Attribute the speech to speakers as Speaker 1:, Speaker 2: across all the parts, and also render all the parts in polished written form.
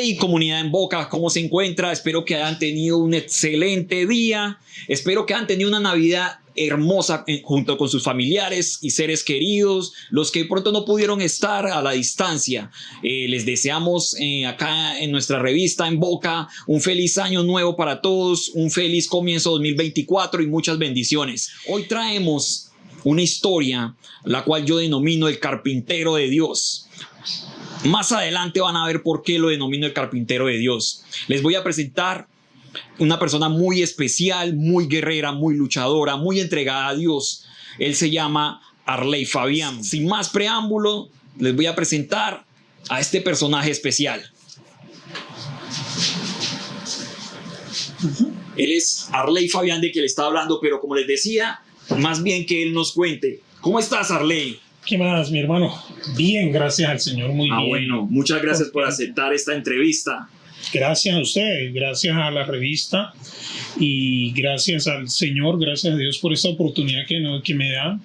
Speaker 1: Hey, comunidad en Boca, ¿cómo se encuentra? Espero que hayan tenido un excelente día. Espero que hayan tenido una Navidad hermosa junto con sus familiares y seres queridos, los que pronto no pudieron estar a la distancia. Les deseamos acá en nuestra revista En Boca un feliz año nuevo para todos, un feliz comienzo 2024 y muchas bendiciones. Hoy traemos una historia, la cual yo denomino el carpintero de Dios. Más adelante van a ver por qué lo denomino el carpintero de Dios. Les voy a presentar una persona muy especial, muy guerrera, muy luchadora, muy entregada a Dios. Él se llama Arley Fabián. Sin más preámbulo, les voy a presentar a este personaje especial. Él es Arley Fabián, de que le estaba hablando, pero como les decía, más bien que él nos cuente. ¿Cómo estás, Arley?
Speaker 2: ¿Qué más, mi hermano? Bien, gracias al Señor, muy bien.
Speaker 1: Bueno, muchas gracias por aceptar esta entrevista.
Speaker 2: Gracias a usted, gracias a la revista y gracias al Señor, gracias a Dios por esta oportunidad que me da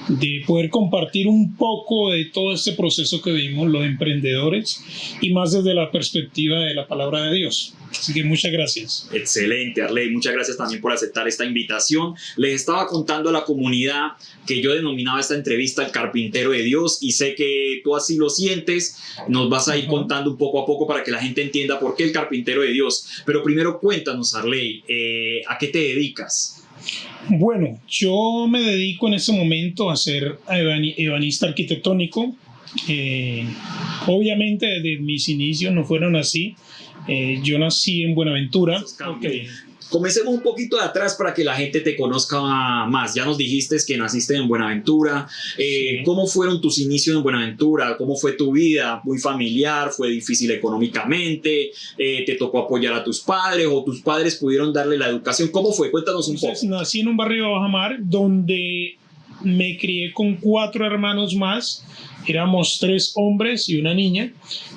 Speaker 2: de poder compartir un poco de todo este proceso que vivimos los emprendedores y más desde la perspectiva de la palabra de Dios. Así que muchas gracias.
Speaker 1: Excelente, Arley. Muchas gracias también por aceptar esta invitación. Les estaba contando a la comunidad que yo denominaba esta entrevista el carpintero de Dios y sé que tú así lo sientes. Nos vas a ir contando un poco a poco para que la gente entienda por qué el carpintero de Dios. Pero primero cuéntanos, Arley, ¿a qué te dedicas?
Speaker 2: Bueno, yo me dedico en este momento a ser ebanista arquitectónico. Obviamente desde mis inicios no fueron así. Yo nací en Buenaventura.
Speaker 1: Okay. Comencemos un poquito de atrás para que la gente te conozca más. Ya nos dijiste que naciste en Buenaventura. Sí. ¿Cómo fueron tus inicios en Buenaventura? ¿Cómo fue tu vida? ¿Muy familiar? ¿Fue difícil económicamente? ¿Te tocó apoyar a tus padres o tus padres pudieron darle la educación? ¿Cómo fue? Cuéntanos un poco.
Speaker 2: Nací en un barrio de Bajamar donde me crié con 4 hermanos más. Éramos 3 hombres y una niña.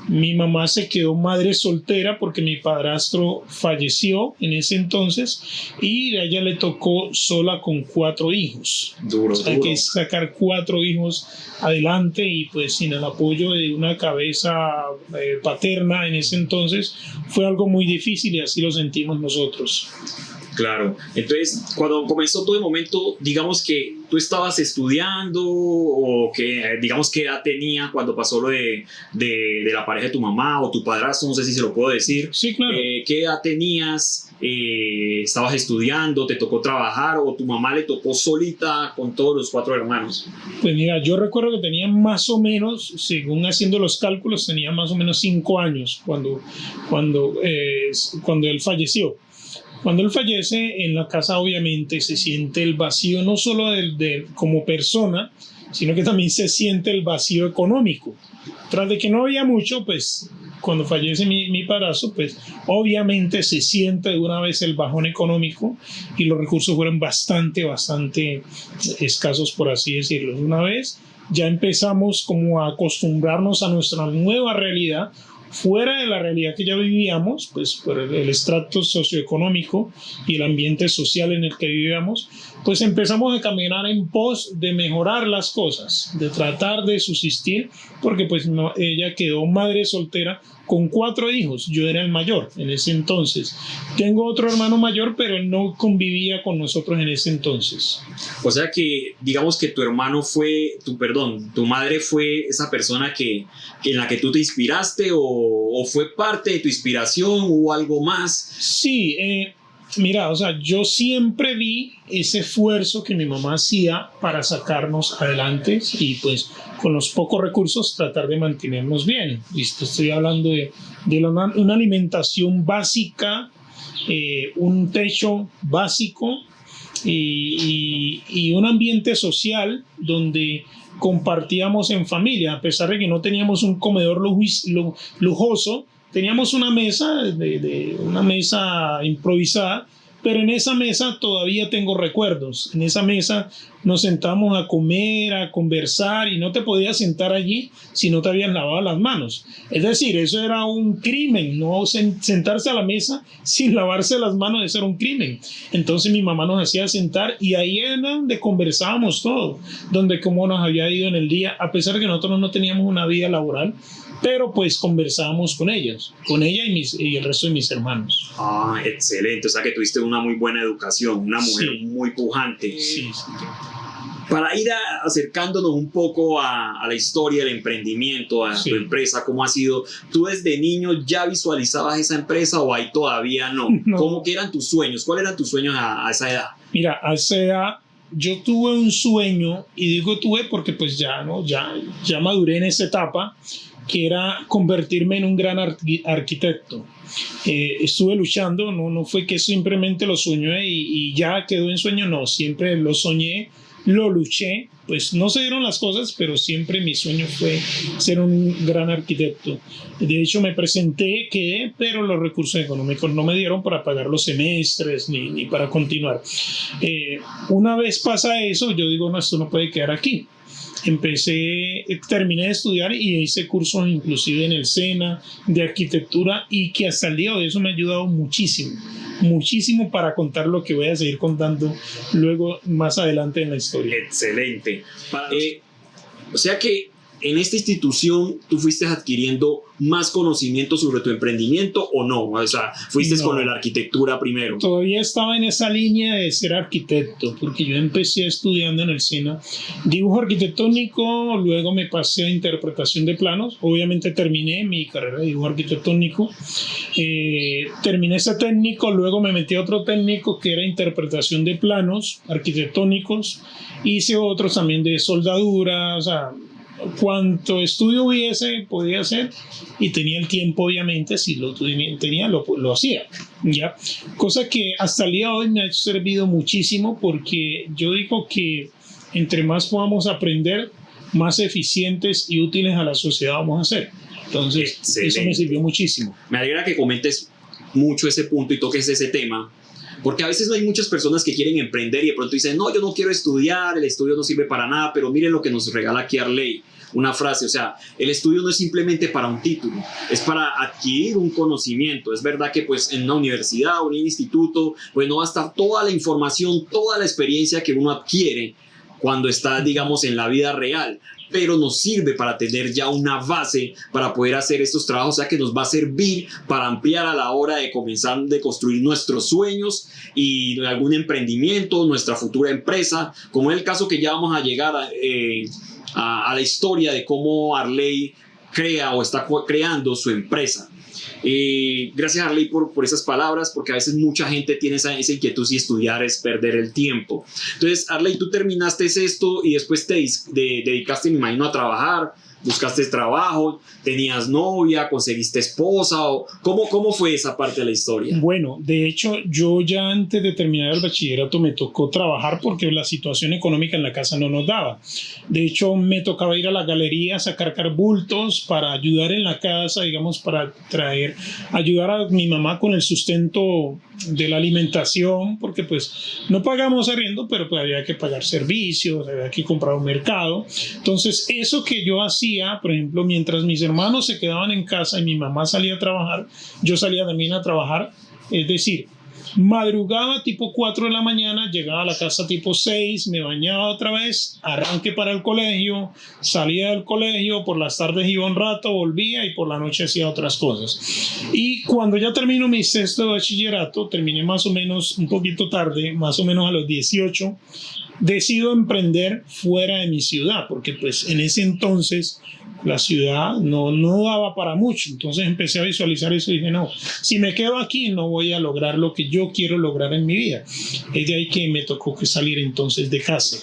Speaker 2: Mi mamá se quedó madre soltera porque mi padrastro falleció en ese entonces y a ella le tocó sola con 4 hijos.
Speaker 1: Duro.
Speaker 2: Hay que sacar 4 hijos adelante y pues sin el apoyo de una cabeza paterna en ese entonces fue algo muy difícil y así lo sentimos nosotros.
Speaker 1: Claro, entonces cuando comenzó todo el momento, digamos que tú estabas estudiando o que digamos qué edad tenía cuando pasó lo de la pareja de tu mamá o tu padrastro, no sé si se lo puedo decir.
Speaker 2: Sí, claro.
Speaker 1: ¿Qué edad tenías? ¿Estabas estudiando? ¿Te tocó trabajar o tu mamá le tocó solita con todos los 4 hermanos?
Speaker 2: Pues mira, yo recuerdo que tenía más o menos, según haciendo los cálculos, tenía más o menos 5 años cuando él falleció. Cuando él fallece, en la casa obviamente se siente el vacío no solo como persona, sino que también se siente el vacío económico. Tras de que no había mucho, pues cuando fallece mi padrastro, pues obviamente se siente de una vez el bajón económico y los recursos fueron bastante escasos, por así decirlo. Una vez ya empezamos como a acostumbrarnos a nuestra nueva realidad, fuera de la realidad que ya vivíamos, pues por el estrato socioeconómico y el ambiente social en el que vivíamos, pues empezamos a caminar en pos de mejorar las cosas, de tratar de subsistir, porque pues ella quedó madre soltera con 4 hijos, yo era el mayor en ese entonces. Tengo otro hermano mayor, pero él no convivía con nosotros en ese entonces.
Speaker 1: O sea que, digamos que tu hermano tu madre fue esa persona en la que tú te inspiraste o fue parte de tu inspiración o algo más.
Speaker 2: Sí, mira, o sea, yo siempre vi ese esfuerzo que mi mamá hacía para sacarnos adelante y pues con los pocos recursos tratar de mantenernos bien. Estoy hablando de una alimentación básica, un techo básico y un ambiente social donde compartíamos en familia, a pesar de que no teníamos un comedor lujoso. Teníamos una mesa, una mesa improvisada, pero en esa mesa todavía tengo recuerdos. En esa mesa nos sentamos a comer, a conversar y no te podías sentar allí si no te habías lavado las manos. Es decir, eso era un crimen, no sentarse a la mesa sin lavarse las manos, eso era un crimen. Entonces mi mamá nos hacía sentar y ahí era donde conversábamos todo, donde cómo nos había ido en el día, a pesar de que nosotros no teníamos una vida laboral, pero pues conversábamos con ellas, con ella y el resto de mis hermanos.
Speaker 1: Ah, excelente. O sea que tuviste una muy buena educación, una mujer muy pujante.
Speaker 2: Sí, sí.
Speaker 1: Para ir acercándonos un poco a la historia del emprendimiento, a tu empresa, ¿cómo ha sido? ¿Tú desde niño ya visualizabas esa empresa o ahí todavía no? ¿Cómo que eran tus sueños? ¿Cuáles eran tus sueños a esa edad?
Speaker 2: Mira, a esa edad yo tuve un sueño, y digo tuve porque pues ya maduré en esa etapa, que era convertirme en un gran arquitecto. Estuve luchando, no fue que simplemente lo soñé y ya quedó en sueño, no, siempre lo soñé, lo luché, pues no se dieron las cosas, pero siempre mi sueño fue ser un gran arquitecto. De hecho me presenté, quedé, pero los recursos económicos no me dieron para pagar los semestres ni para continuar. Una vez pasa eso, yo digo, no, esto no puede quedar aquí. Terminé de estudiar y hice cursos inclusive en el SENA de arquitectura, y que hasta el día de hoy eso me ha ayudado muchísimo para contar lo que voy a seguir contando luego más adelante en la historia.
Speaker 1: Excelente. O sea que en esta institución tú fuiste adquiriendo más conocimiento sobre tu emprendimiento, ¿o no? O sea, fuiste con la arquitectura primero.
Speaker 2: Todavía estaba en esa línea de ser arquitecto, porque yo empecé estudiando en el SENA dibujo arquitectónico, luego me pasé a interpretación de planos. Obviamente terminé mi carrera de dibujo arquitectónico, terminé ese técnico, luego me metí a otro técnico que era interpretación de planos arquitectónicos, hice otros también de soldadura, o sea, cuanto estudio hubiese, podía hacer, y tenía el tiempo, obviamente, si lo tenía, lo hacía, ¿ya? Cosa que hasta el día de hoy me ha servido muchísimo, porque yo digo que entre más podamos aprender, más eficientes y útiles a la sociedad vamos a ser. Entonces, excelente. Eso me sirvió muchísimo.
Speaker 1: Me alegra que comentes mucho ese punto y toques ese tema, porque a veces hay muchas personas que quieren emprender y de pronto dicen, no, yo no quiero estudiar, el estudio no sirve para nada, pero miren lo que nos regala aquí Arley, una frase, o sea, el estudio no es simplemente para un título, es para adquirir un conocimiento. Es verdad que pues en una universidad o en un instituto pues no va a estar toda la información, toda la experiencia que uno adquiere cuando está, digamos, en la vida real, pero nos sirve para tener ya una base para poder hacer estos trabajos, o sea que nos va a servir para ampliar a la hora de comenzar de construir nuestros sueños y algún emprendimiento, nuestra futura empresa, como es el caso que ya vamos a llegar a la historia de cómo Arley crea o está creando su empresa. Gracias, Arley, por esas palabras, porque a veces mucha gente tiene esa inquietud si estudiar es perder el tiempo. Entonces, Arley, tú terminaste esto y después te dedicaste, me imagino, a trabajar, buscaste trabajo, tenías novia, conseguiste esposa, o ¿cómo fue esa parte de la historia?
Speaker 2: Bueno, de hecho, yo ya antes de terminar el bachillerato me tocó trabajar porque la situación económica en la casa no nos daba. De hecho, me tocaba ir a la galería a sacar bultos para ayudar en la casa, digamos, para ayudar a mi mamá con el sustento de la alimentación, porque pues no pagamos arriendo, pero pues había que pagar servicios, había que comprar un mercado. Entonces, eso que yo hacía, por ejemplo, mientras mis hermanos se quedaban en casa y mi mamá salía a trabajar, yo salía también a trabajar, es decir, madrugaba tipo 4 de la mañana, llegaba a la casa tipo 6, me bañaba otra vez, arranque para el colegio, salía del colegio, por las tardes iba un rato, volvía y por la noche hacía otras cosas. Y cuando ya termino mi sexto de bachillerato, terminé más o menos un poquito tarde, más o menos a los 18, decido emprender fuera de mi ciudad, porque pues en ese entonces la ciudad no daba para mucho. Entonces empecé a visualizar eso y dije, no, si me quedo aquí no voy a lograr lo que yo quiero lograr en mi vida. Es de ahí que me tocó que salir entonces de casa.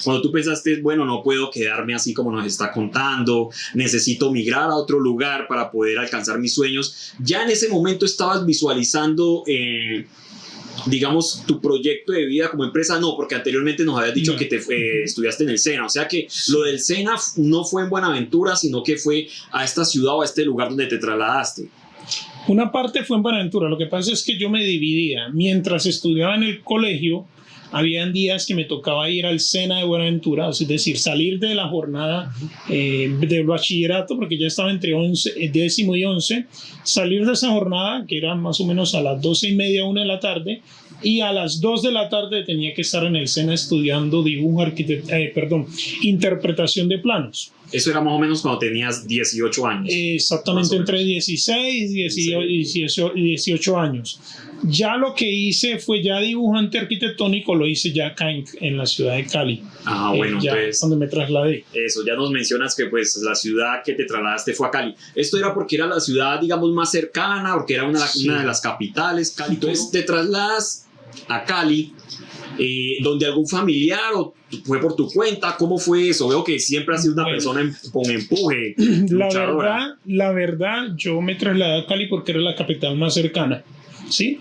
Speaker 1: Cuando tú pensaste, bueno, no puedo quedarme así como nos está contando, necesito migrar a otro lugar para poder alcanzar mis sueños, ya en ese momento estabas visualizando digamos, tu proyecto de vida como empresa. No, porque anteriormente nos habías dicho que estudiaste en el SENA, o sea que lo del SENA no fue en Buenaventura, sino que fue a esta ciudad o a este lugar donde te trasladaste.
Speaker 2: Una parte fue en Buenaventura. Lo que pasa es que yo me dividía. Mientras estudiaba en el colegio, habían días que me tocaba ir al SENA de Buenaventura, es decir, salir de la jornada del bachillerato, porque ya estaba entre 10º y 11, salir de esa jornada, que era más o menos a las 12:30, 1 de la tarde, y a las 2 de la tarde tenía que estar en el SENA estudiando interpretación de planos.
Speaker 1: Eso era más o menos cuando tenías 18 años.
Speaker 2: Exactamente, entre 16 y 18 años. Ya lo que hice fue ya dibujante arquitectónico, lo hice ya acá en la ciudad de Cali.
Speaker 1: Ah, bueno,
Speaker 2: ya
Speaker 1: entonces...
Speaker 2: donde me trasladé.
Speaker 1: Eso, ya nos mencionas que pues la ciudad que te trasladaste fue a Cali. ¿Esto era porque era la ciudad, digamos, más cercana, porque era una de las capitales, Cali? Entonces te trasladas a Cali, donde algún familiar o fue por tu cuenta. ¿Cómo fue eso? Veo que siempre has sido una persona con empuje, luchadora.
Speaker 2: La verdad, yo me trasladé a Cali porque era la capital más cercana, ¿sí?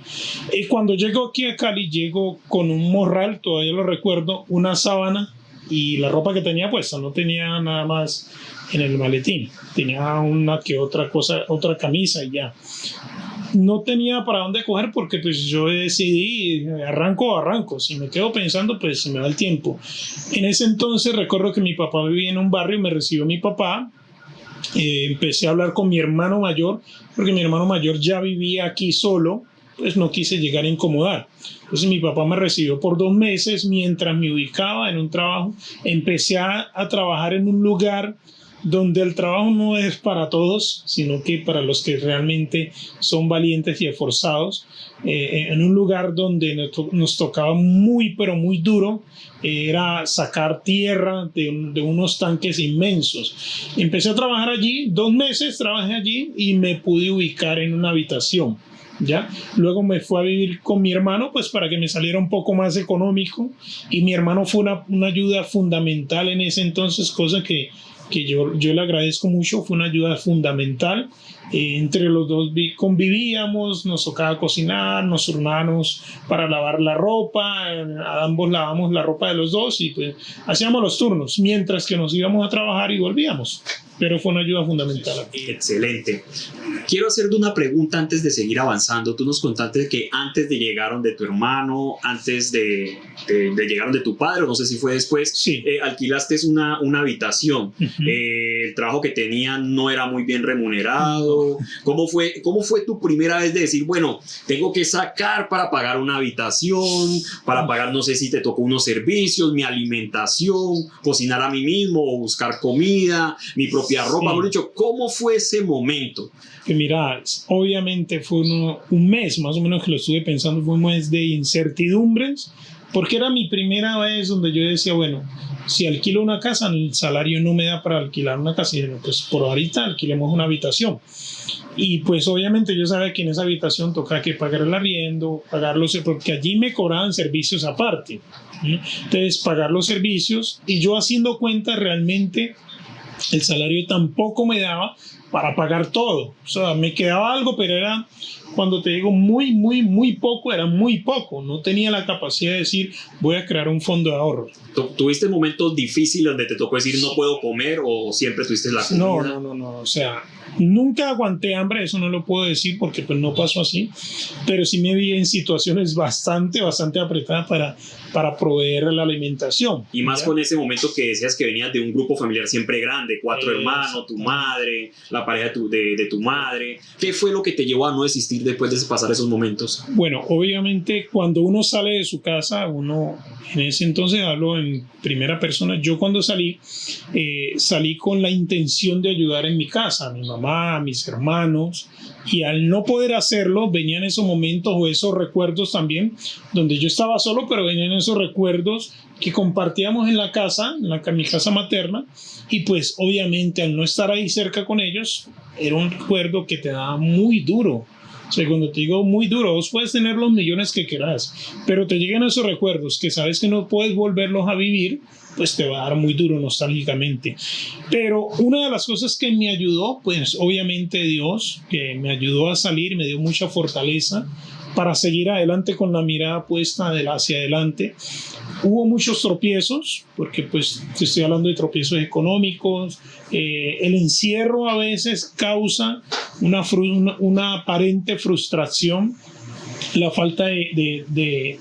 Speaker 2: Cuando llego aquí a Cali, llego con un morral, todavía lo recuerdo, una sábana y la ropa que tenía puesta. No tenía nada más en el maletín. Tenía una que otra cosa, otra camisa y ya. No tenía para dónde coger porque pues yo decidí arranco, si me quedo pensando pues se me va el tiempo. En ese entonces recuerdo que mi papá vivía en un barrio y me recibió mi papá. Empecé a hablar con mi hermano mayor porque mi hermano mayor ya vivía aquí solo, pues no quise llegar a incomodar. Entonces mi papá me recibió por 2 meses mientras me ubicaba en un trabajo. Empecé a trabajar en un lugar donde el trabajo no es para todos, sino que para los que realmente son valientes y esforzados, en un lugar donde nos tocaba muy, pero muy duro, era sacar tierra de unos tanques inmensos. Empecé a trabajar allí, 2 meses trabajé allí y me pude ubicar en una habitación. ¿Ya? Luego me fui a vivir con mi hermano pues para que me saliera un poco más económico, y mi hermano fue una ayuda fundamental en ese entonces, cosa que yo le agradezco mucho. Fue una ayuda fundamental. Entre los dos convivíamos, nos tocaba cocinar, nos turnábamos para lavar la ropa, ambos lavamos la ropa de los dos y pues hacíamos los turnos mientras que nos íbamos a trabajar y volvíamos. Pero fue una ayuda fundamental.
Speaker 1: Excelente. Quiero hacerte una pregunta antes de seguir avanzando. Tú nos contaste que antes de llegar de tu hermano, antes de llegar de tu padre, o no sé si fue después,
Speaker 2: sí.
Speaker 1: Alquilaste una habitación. El trabajo que tenían no era muy bien remunerado. ¿Cómo fue tu primera vez de decir, bueno, tengo que sacar para pagar una habitación, para pagar, no sé si te tocó unos servicios, mi alimentación, cocinar a mí mismo o buscar comida, mi propia ropa? Hemos dicho, ¿cómo fue ese momento?
Speaker 2: Que mira, obviamente fue un mes más o menos que lo estuve pensando. Fue un mes de incertidumbres, porque era mi primera vez donde yo decía, bueno, si alquilo una casa, el salario no me da para alquilar una casa, y pues por ahorita alquilemos una habitación. Y pues obviamente yo sabía que en esa habitación tocaba que pagar el arriendo, porque allí me cobraban servicios aparte. Entonces pagar los servicios, y yo haciendo cuenta realmente el salario tampoco me daba para pagar todo. O sea, me quedaba algo, pero era, cuando te digo muy, muy, muy poco, era muy poco. No tenía la capacidad de decir, voy a crear un fondo de ahorro.
Speaker 1: ¿Tuviste momentos difíciles donde te tocó decir, no puedo comer, o siempre tuviste la comida?
Speaker 2: No. O sea, nunca aguanté hambre, eso no lo puedo decir porque pues no pasó así. Pero sí me vi en situaciones bastante apretadas para proveer la alimentación.
Speaker 1: Y más, ¿ya? Con ese momento que decías que venías de un grupo familiar siempre grande, 4 hermanos, tu madre, la pareja de tu madre. ¿Qué fue lo que te llevó a no desistir después de pasar esos momentos?
Speaker 2: Bueno, obviamente cuando uno sale de su casa, uno, en ese entonces hablo en primera persona, yo cuando salí con la intención de ayudar en mi casa, a mi mamá, a mis hermanos, y al no poder hacerlo, venían esos momentos o esos recuerdos también, donde yo estaba solo, pero venían esos recuerdos que compartíamos en la casa, mi casa materna, y pues obviamente al no estar ahí cerca con ellos, era un recuerdo que te daba muy duro. O sea, cuando te digo muy duro, vos puedes tener los millones que quieras, pero te llegan esos recuerdos que sabes que no puedes volverlos a vivir, pues te va a dar muy duro nostálgicamente. Pero una de las cosas que me ayudó, pues obviamente Dios, que me ayudó a salir, me dio mucha fortaleza para seguir adelante con la mirada puesta hacia adelante. Hubo muchos tropiezos, porque pues te estoy hablando de tropiezos económicos. El encierro a veces causa una aparente frustración, la falta de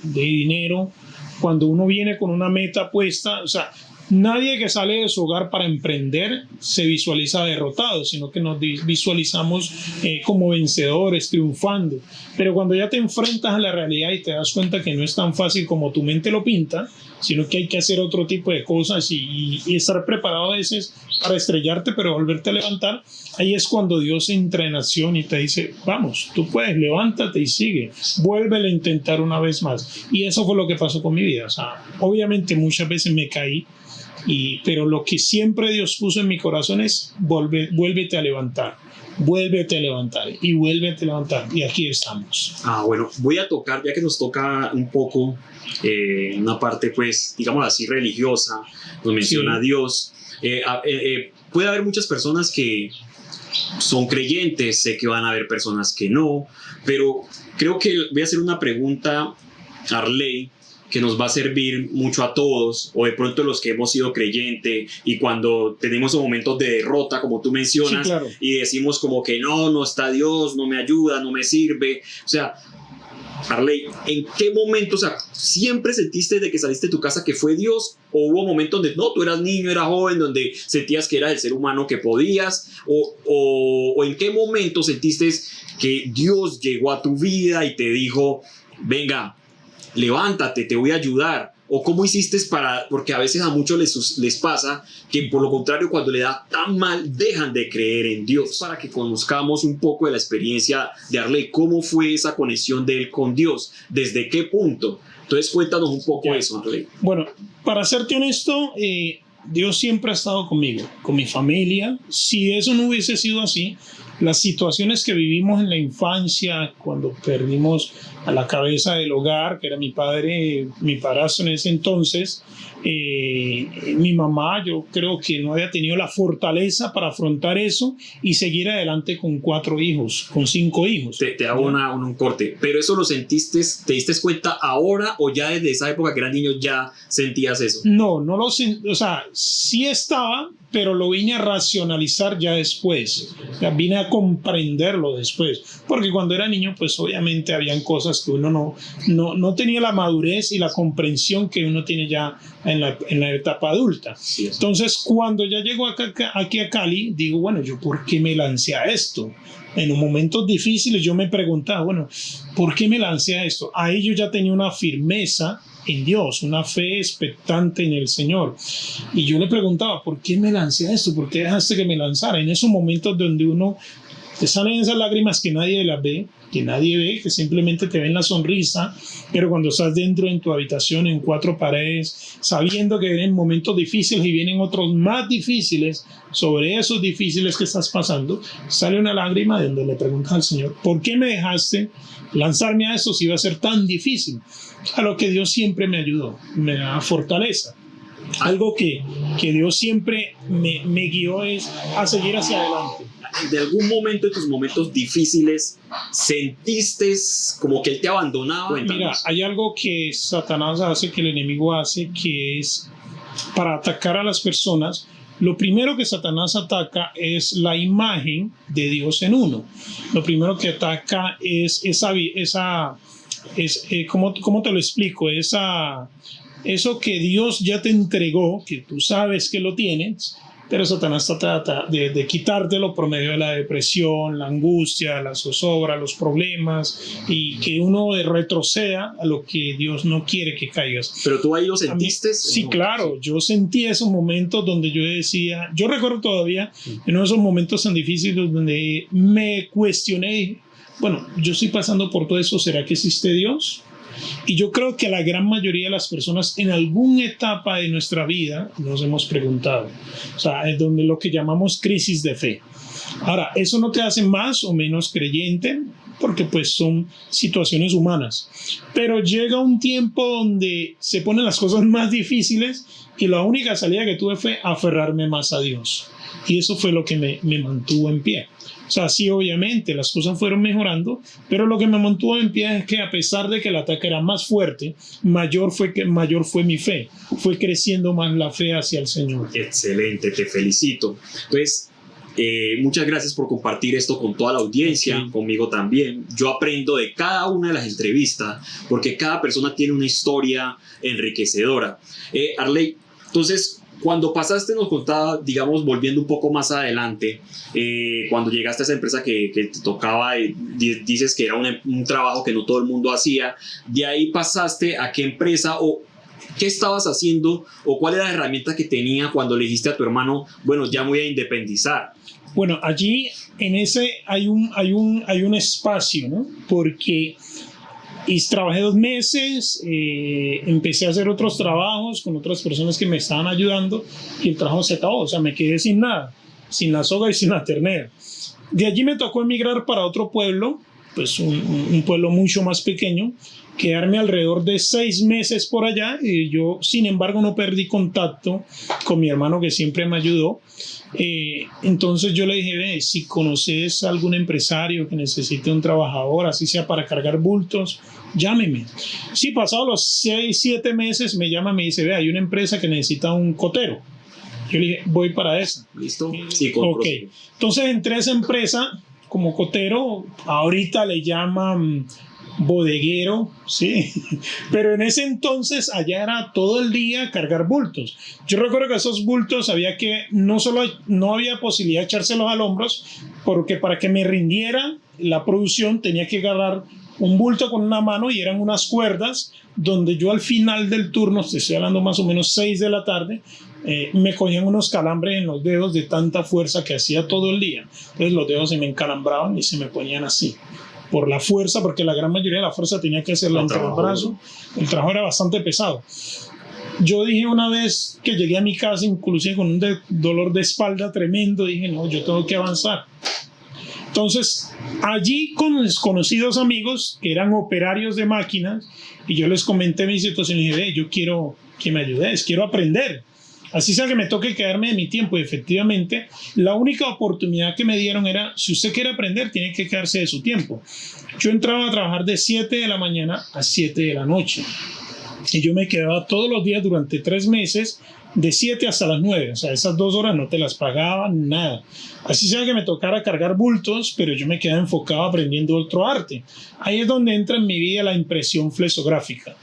Speaker 2: dinero, cuando uno viene con una meta puesta, o sea, nadie que sale de su hogar para emprender se visualiza derrotado, sino que nos visualizamos como vencedores, triunfando. Pero cuando ya te enfrentas a la realidad y te das cuenta que no es tan fácil como tu mente lo pinta, sino que hay que hacer otro tipo de cosas y estar preparado a veces para estrellarte, pero volverte a levantar, ahí es cuando Dios entra en acción y te dice, vamos, tú puedes, levántate y sigue, vuélvelo a intentar una vez más. Y eso fue lo que pasó con mi vida. O sea, obviamente muchas veces me caí, pero lo que siempre Dios puso en mi corazón es vuélvete a levantar, vuélvete a levantar y vuélvete a levantar, y aquí estamos.
Speaker 1: Bueno, voy a tocar, ya que nos toca un poco una parte, pues, digamos así, religiosa, nos menciona Dios. Puede haber muchas personas que son creyentes, sé que van a haber personas que no, pero creo que voy a hacer una pregunta, Arley, que nos va a servir mucho a todos, o de pronto los que hemos sido creyentes y cuando tenemos momentos de derrota, como tú mencionas,
Speaker 2: claro,
Speaker 1: y decimos como que no está Dios, no me ayuda, no me sirve. O sea, Arley, ¿en qué momento, o sea, siempre sentiste desde que saliste de tu casa que fue Dios, o hubo momentos donde no, tú eras niño, eras joven, donde sentías que eras el ser humano que podías, o en qué momento sentiste que Dios llegó a tu vida y te dijo, venga, levántate, te voy a ayudar? ¿O cómo hiciste porque a veces a muchos les pasa que por lo contrario cuando le da tan mal dejan de creer en Dios? Para que conozcamos un poco de la experiencia de Arley, ¿cómo fue esa conexión de él con Dios? ¿Desde qué punto? Entonces cuéntanos un poco eso, Arley.
Speaker 2: Bueno, para serte honesto, Dios siempre ha estado conmigo, con mi familia. Si eso no hubiese sido así, las situaciones que vivimos en la infancia, cuando perdimos a la cabeza del hogar, que era mi padre, mi padrastro en ese entonces, mi mamá, yo creo que no había tenido la fortaleza para afrontar eso y seguir adelante con 4 hijos, con 5 hijos.
Speaker 1: Te hago un corte, pero eso lo sentiste, ¿te diste cuenta ahora o ya desde esa época que eras niño ya sentías eso?
Speaker 2: No lo sentí, o sea, sí estaba, pero lo vine a racionalizar ya después, o sea, vine a comprenderlo después, porque cuando era niño pues obviamente habían cosas que uno no tenía la madurez y la comprensión que uno tiene ya en la etapa adulta.
Speaker 1: Sí,
Speaker 2: entonces cuando ya llego aquí a Cali, digo, bueno, ¿yo por qué me lancé a esto? En los momentos difíciles yo me preguntaba, bueno, ¿por qué me lancé a esto? Ahí yo ya tenía una firmeza en Dios, una fe expectante en el Señor. Y yo le preguntaba, ¿por qué me lancé a esto? ¿Por qué dejaste que me lanzara? En esos momentos donde uno te salen esas lágrimas que nadie las ve, que simplemente te ven la sonrisa, pero cuando estás dentro en tu habitación, en 4 paredes, sabiendo que vienen momentos difíciles y vienen otros más difíciles, sobre esos difíciles que estás pasando, sale una lágrima donde le preguntas al Señor, ¿por qué me dejaste lanzarme a eso si iba a ser tan difícil? A lo que Dios siempre me ayudó, me da fortaleza. Algo que Dios siempre me guió es a seguir hacia adelante.
Speaker 1: ¿De algún momento de tus momentos difíciles sentiste como que él te abandonaba? Cuéntanos.
Speaker 2: Mira, hay algo que Satanás hace, que el enemigo hace, que es para atacar a las personas. Lo primero que Satanás ataca es la imagen de Dios en uno. Lo primero que ataca es ¿cómo te lo explico? Eso que Dios ya te entregó, que tú sabes que lo tienes, pero Satanás trata de quitártelo por medio de la depresión, la angustia, la zozobra, los problemas, y que uno retroceda a lo que Dios no quiere que caigas.
Speaker 1: ¿Pero tú ahí lo sentiste?
Speaker 2: Sí, no, claro. Yo sentí esos momentos donde yo decía, yo recuerdo todavía en esos momentos tan difíciles donde me cuestioné, bueno, yo estoy pasando por todo eso, ¿será que existe Dios? Y yo creo que la gran mayoría de las personas en alguna etapa de nuestra vida nos hemos preguntado. O sea, es donde lo que llamamos crisis de fe. Ahora, eso no te hace más o menos creyente, porque pues son situaciones humanas. Pero llega un tiempo donde se ponen las cosas más difíciles y la única salida que tuve fue aferrarme más a Dios. Y eso fue lo que me mantuvo en pie. O sea, sí, obviamente las cosas fueron mejorando, pero lo que me mantuvo en pie es que a pesar de que el ataque era más fuerte, mayor fue mi fe. Fue creciendo más la fe hacia el Señor.
Speaker 1: Excelente, te felicito. Entonces, Muchas gracias por compartir esto con toda la audiencia,
Speaker 2: Sí.
Speaker 1: conmigo también. Yo aprendo de cada una de las entrevistas porque cada persona tiene una historia enriquecedora. Arley, entonces, cuando pasaste, nos contaba, digamos, volviendo un poco más adelante, cuando llegaste a esa empresa que te tocaba, dices que era un trabajo que no todo el mundo hacía. De ahí pasaste a qué empresa o qué estabas haciendo o cuál era la herramienta que tenía cuando le dijiste a tu hermano, bueno, ya me voy a independizar.
Speaker 2: Bueno, allí en ese hay un espacio, ¿no? Porque trabajé 2 meses, empecé a hacer otros trabajos con otras personas que me estaban ayudando y el trabajo se acabó, o sea, me quedé sin nada, sin la soga y sin la ternera. De allí me tocó emigrar para otro pueblo, pues un pueblo mucho más pequeño, quedarme alrededor de 6 meses por allá y yo, sin embargo, no perdí contacto con mi hermano que siempre me ayudó. Entonces yo le dije, ve, si conoces a algún empresario que necesite un trabajador, así sea para cargar bultos, llámeme. Sí, pasados los 6, 7 meses me llama y me dice, ve, hay una empresa que necesita un cotero. Yo le dije, voy para esa.
Speaker 1: ¿Listo? Sí,
Speaker 2: Ok. Entonces entré a esa empresa como cotero, ahorita le llaman bodeguero, sí, pero en ese entonces allá era todo el día cargar bultos. Yo recuerdo que esos bultos había que, no había posibilidad de echárselos al hombros, porque para que me rindiera la producción tenía que agarrar un bulto con una mano y eran unas cuerdas donde yo al final del turno, te estoy hablando más o menos 6 de la tarde, me cogían unos calambres en los dedos de tanta fuerza que hacía todo el día. Entonces los dedos se me encalambraban y se me ponían así por la fuerza, porque la gran mayoría de la fuerza tenía que hacerla entre el brazo. El trabajo era bastante pesado. Yo dije una vez que llegué a mi casa, inclusive con un dolor de espalda tremendo, dije, no, yo tengo que avanzar. Entonces, allí conocí 2 amigos que eran operarios de máquinas y yo les comenté mi situación y dije, yo quiero que me ayudes, quiero aprender. Así sea que me toque quedarme de mi tiempo. Y efectivamente, la única oportunidad que me dieron era, si usted quiere aprender, tiene que quedarse de su tiempo. Yo entraba a trabajar de 7 de la mañana a 7 de la noche. Y yo me quedaba todos los días durante 3 meses, de 7 hasta las 9. O sea, esas 2 horas no te las pagaban, nada. Así sea que me tocara cargar bultos, pero yo me quedaba enfocado aprendiendo otro arte. Ahí es donde entra en mi vida la impresión flexográfica.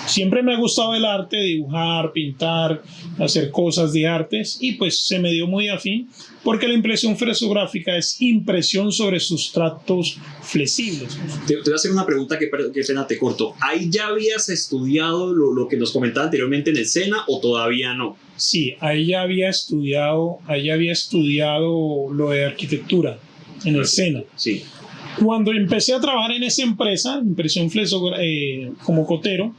Speaker 2: Siempre me ha gustado el arte, dibujar, pintar, hacer cosas de artes y pues se me dio muy afín porque la impresión flexográfica es impresión sobre sustratos flexibles.
Speaker 1: Te voy a hacer una pregunta que pena te corto. ¿Ahí ya habías estudiado lo que nos comentaba anteriormente en el SENA o todavía no?
Speaker 2: Sí, ahí había estudiado lo de arquitectura en el SENA.
Speaker 1: Sí.
Speaker 2: Cuando empecé a trabajar en esa empresa, impresión como cotero,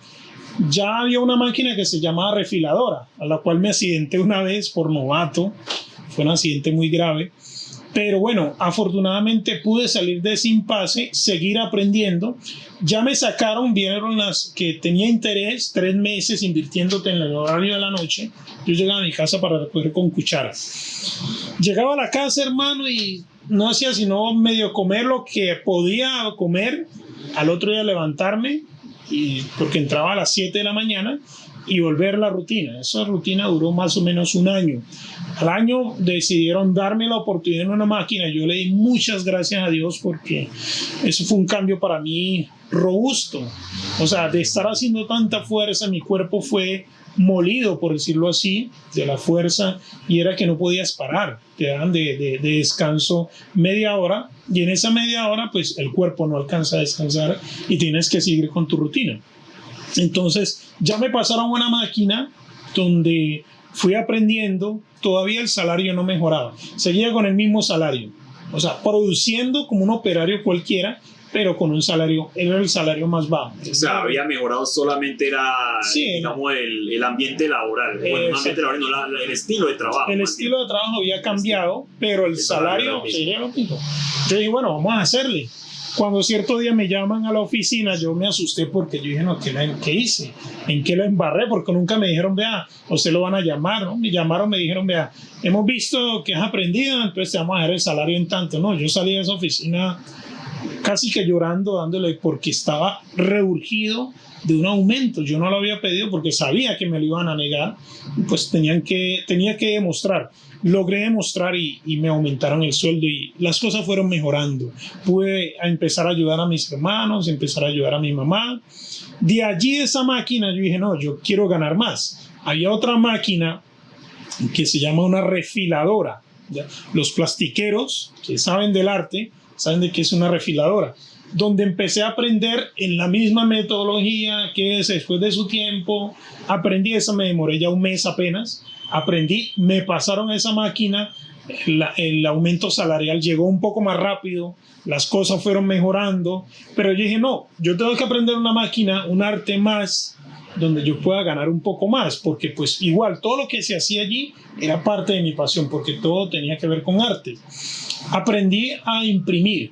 Speaker 2: ya había una máquina que se llamaba refiladora, a la cual me accidenté una vez por novato. Fue un accidente muy grave. Pero bueno, afortunadamente pude salir de ese impasse, seguir aprendiendo. Ya me sacaron, vieron las que tenía interés, 3 meses invirtiéndote en el horario de la noche. Yo llegaba a mi casa para recoger con cuchara. Llegaba a la casa, hermano, y no hacía sino medio comer lo que podía comer. Al otro día levantarme, porque entraba a las 7 de la mañana y volver a la rutina. Esa rutina duró más o menos 1 año. Al año decidieron darme la oportunidad en una máquina. Yo le di muchas gracias a Dios porque eso fue un cambio para mí robusto. O sea, de estar haciendo tanta fuerza, mi cuerpo fue molido, por decirlo así, de la fuerza, y era que no podías parar. Te daban de descanso media hora y en esa media hora pues el cuerpo no alcanza a descansar y tienes que seguir con tu rutina. Entonces ya me pasaron a una máquina donde fui aprendiendo. Todavía el salario no mejoraba, seguía con el mismo salario, o sea, produciendo como un operario cualquiera, pero con un salario, era el salario más bajo.
Speaker 1: O sea, había mejorado, solamente era,
Speaker 2: sí,
Speaker 1: digamos, el ambiente laboral. Bueno, no ambiente laboral, no, el estilo de trabajo.
Speaker 2: El estilo de trabajo había cambiado, pero el salario seguía lo mismo. Yo dije, bueno, vamos a hacerle. Cuando cierto día me llaman a la oficina, yo me asusté porque yo dije, no, ¿qué hice? ¿En qué lo embarré? Porque nunca me dijeron, vea, usted lo van a llamar, ¿no? Me llamaron, me dijeron, vea, hemos visto que has aprendido, entonces te vamos a dar el salario en tanto. No, yo salí de esa oficina casi que llorando, dándole, porque estaba reurgido de un aumento. Yo no lo había pedido porque sabía que me lo iban a negar, pues tenía que demostrar. Logré demostrar y me aumentaron el sueldo y las cosas fueron mejorando. Pude empezar a ayudar a mis hermanos, empezar a ayudar a mi mamá. De allí, de esa máquina, yo dije, no, yo quiero ganar más. Había otra máquina que se llama una refiladora, ¿ya? Los plastiqueros que saben del arte saben de qué es una refiladora, donde empecé a aprender en la misma metodología, que es después de su tiempo, aprendí eso, me demoré ya un mes apenas, aprendí, me pasaron a esa máquina, el aumento salarial llegó un poco más rápido, las cosas fueron mejorando, pero yo dije, no, yo tengo que aprender una máquina, un arte más, donde yo pueda ganar un poco más, porque pues igual todo lo que se hacía allí era parte de mi pasión, porque todo tenía que ver con arte. Aprendí a imprimir.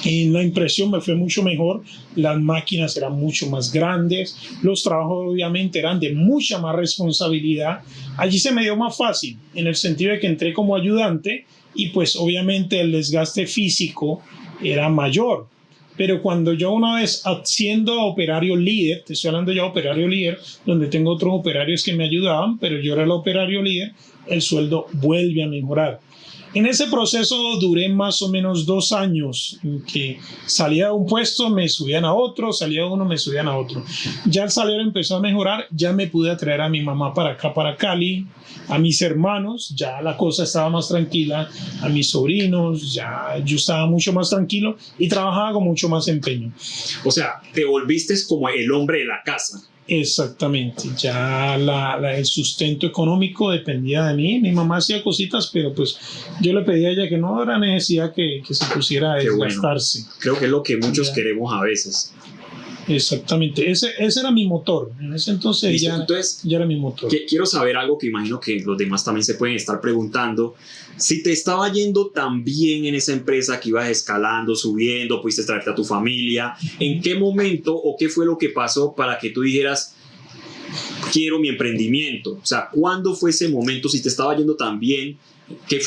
Speaker 2: En la impresión me fue mucho mejor, las máquinas eran mucho más grandes, los trabajos obviamente eran de mucha más responsabilidad. Allí se me dio más fácil, en el sentido de que entré como ayudante y pues obviamente el desgaste físico era mayor. Pero cuando yo una vez siendo operario líder, te estoy hablando ya de operario líder, donde tengo otros operarios que me ayudaban, pero yo era el operario líder, el sueldo vuelve a mejorar. En ese proceso duré más o menos 2 años, en que salía de un puesto, me subían a otro, salía de uno, me subían a otro. Ya el salario empezó a mejorar, ya me pude traer a mi mamá para acá, para Cali, a mis hermanos, ya la cosa estaba más tranquila, a mis sobrinos, ya yo estaba mucho más tranquilo y trabajaba con mucho más empeño.
Speaker 1: O sea, te volviste como el hombre de la casa.
Speaker 2: Exactamente, ya el sustento económico dependía de mí. Mi mamá hacía cositas, pero pues yo le pedía a ella que no era necesidad que se pusiera a desgastarse.
Speaker 1: Bueno. Creo que es lo que muchos queremos a veces.
Speaker 2: Exactamente, ese era mi motor. En ese entonces ya era mi motor.
Speaker 1: Quiero saber algo que imagino que los demás también se pueden estar preguntando. Si te estaba yendo tan bien en esa empresa, que ibas escalando, subiendo, pudiste traerte a tu familia, ¿en qué momento o qué fue lo que pasó para que tú dijeras, quiero mi emprendimiento? O sea, ¿cuándo fue ese momento? Si te estaba yendo tan bien,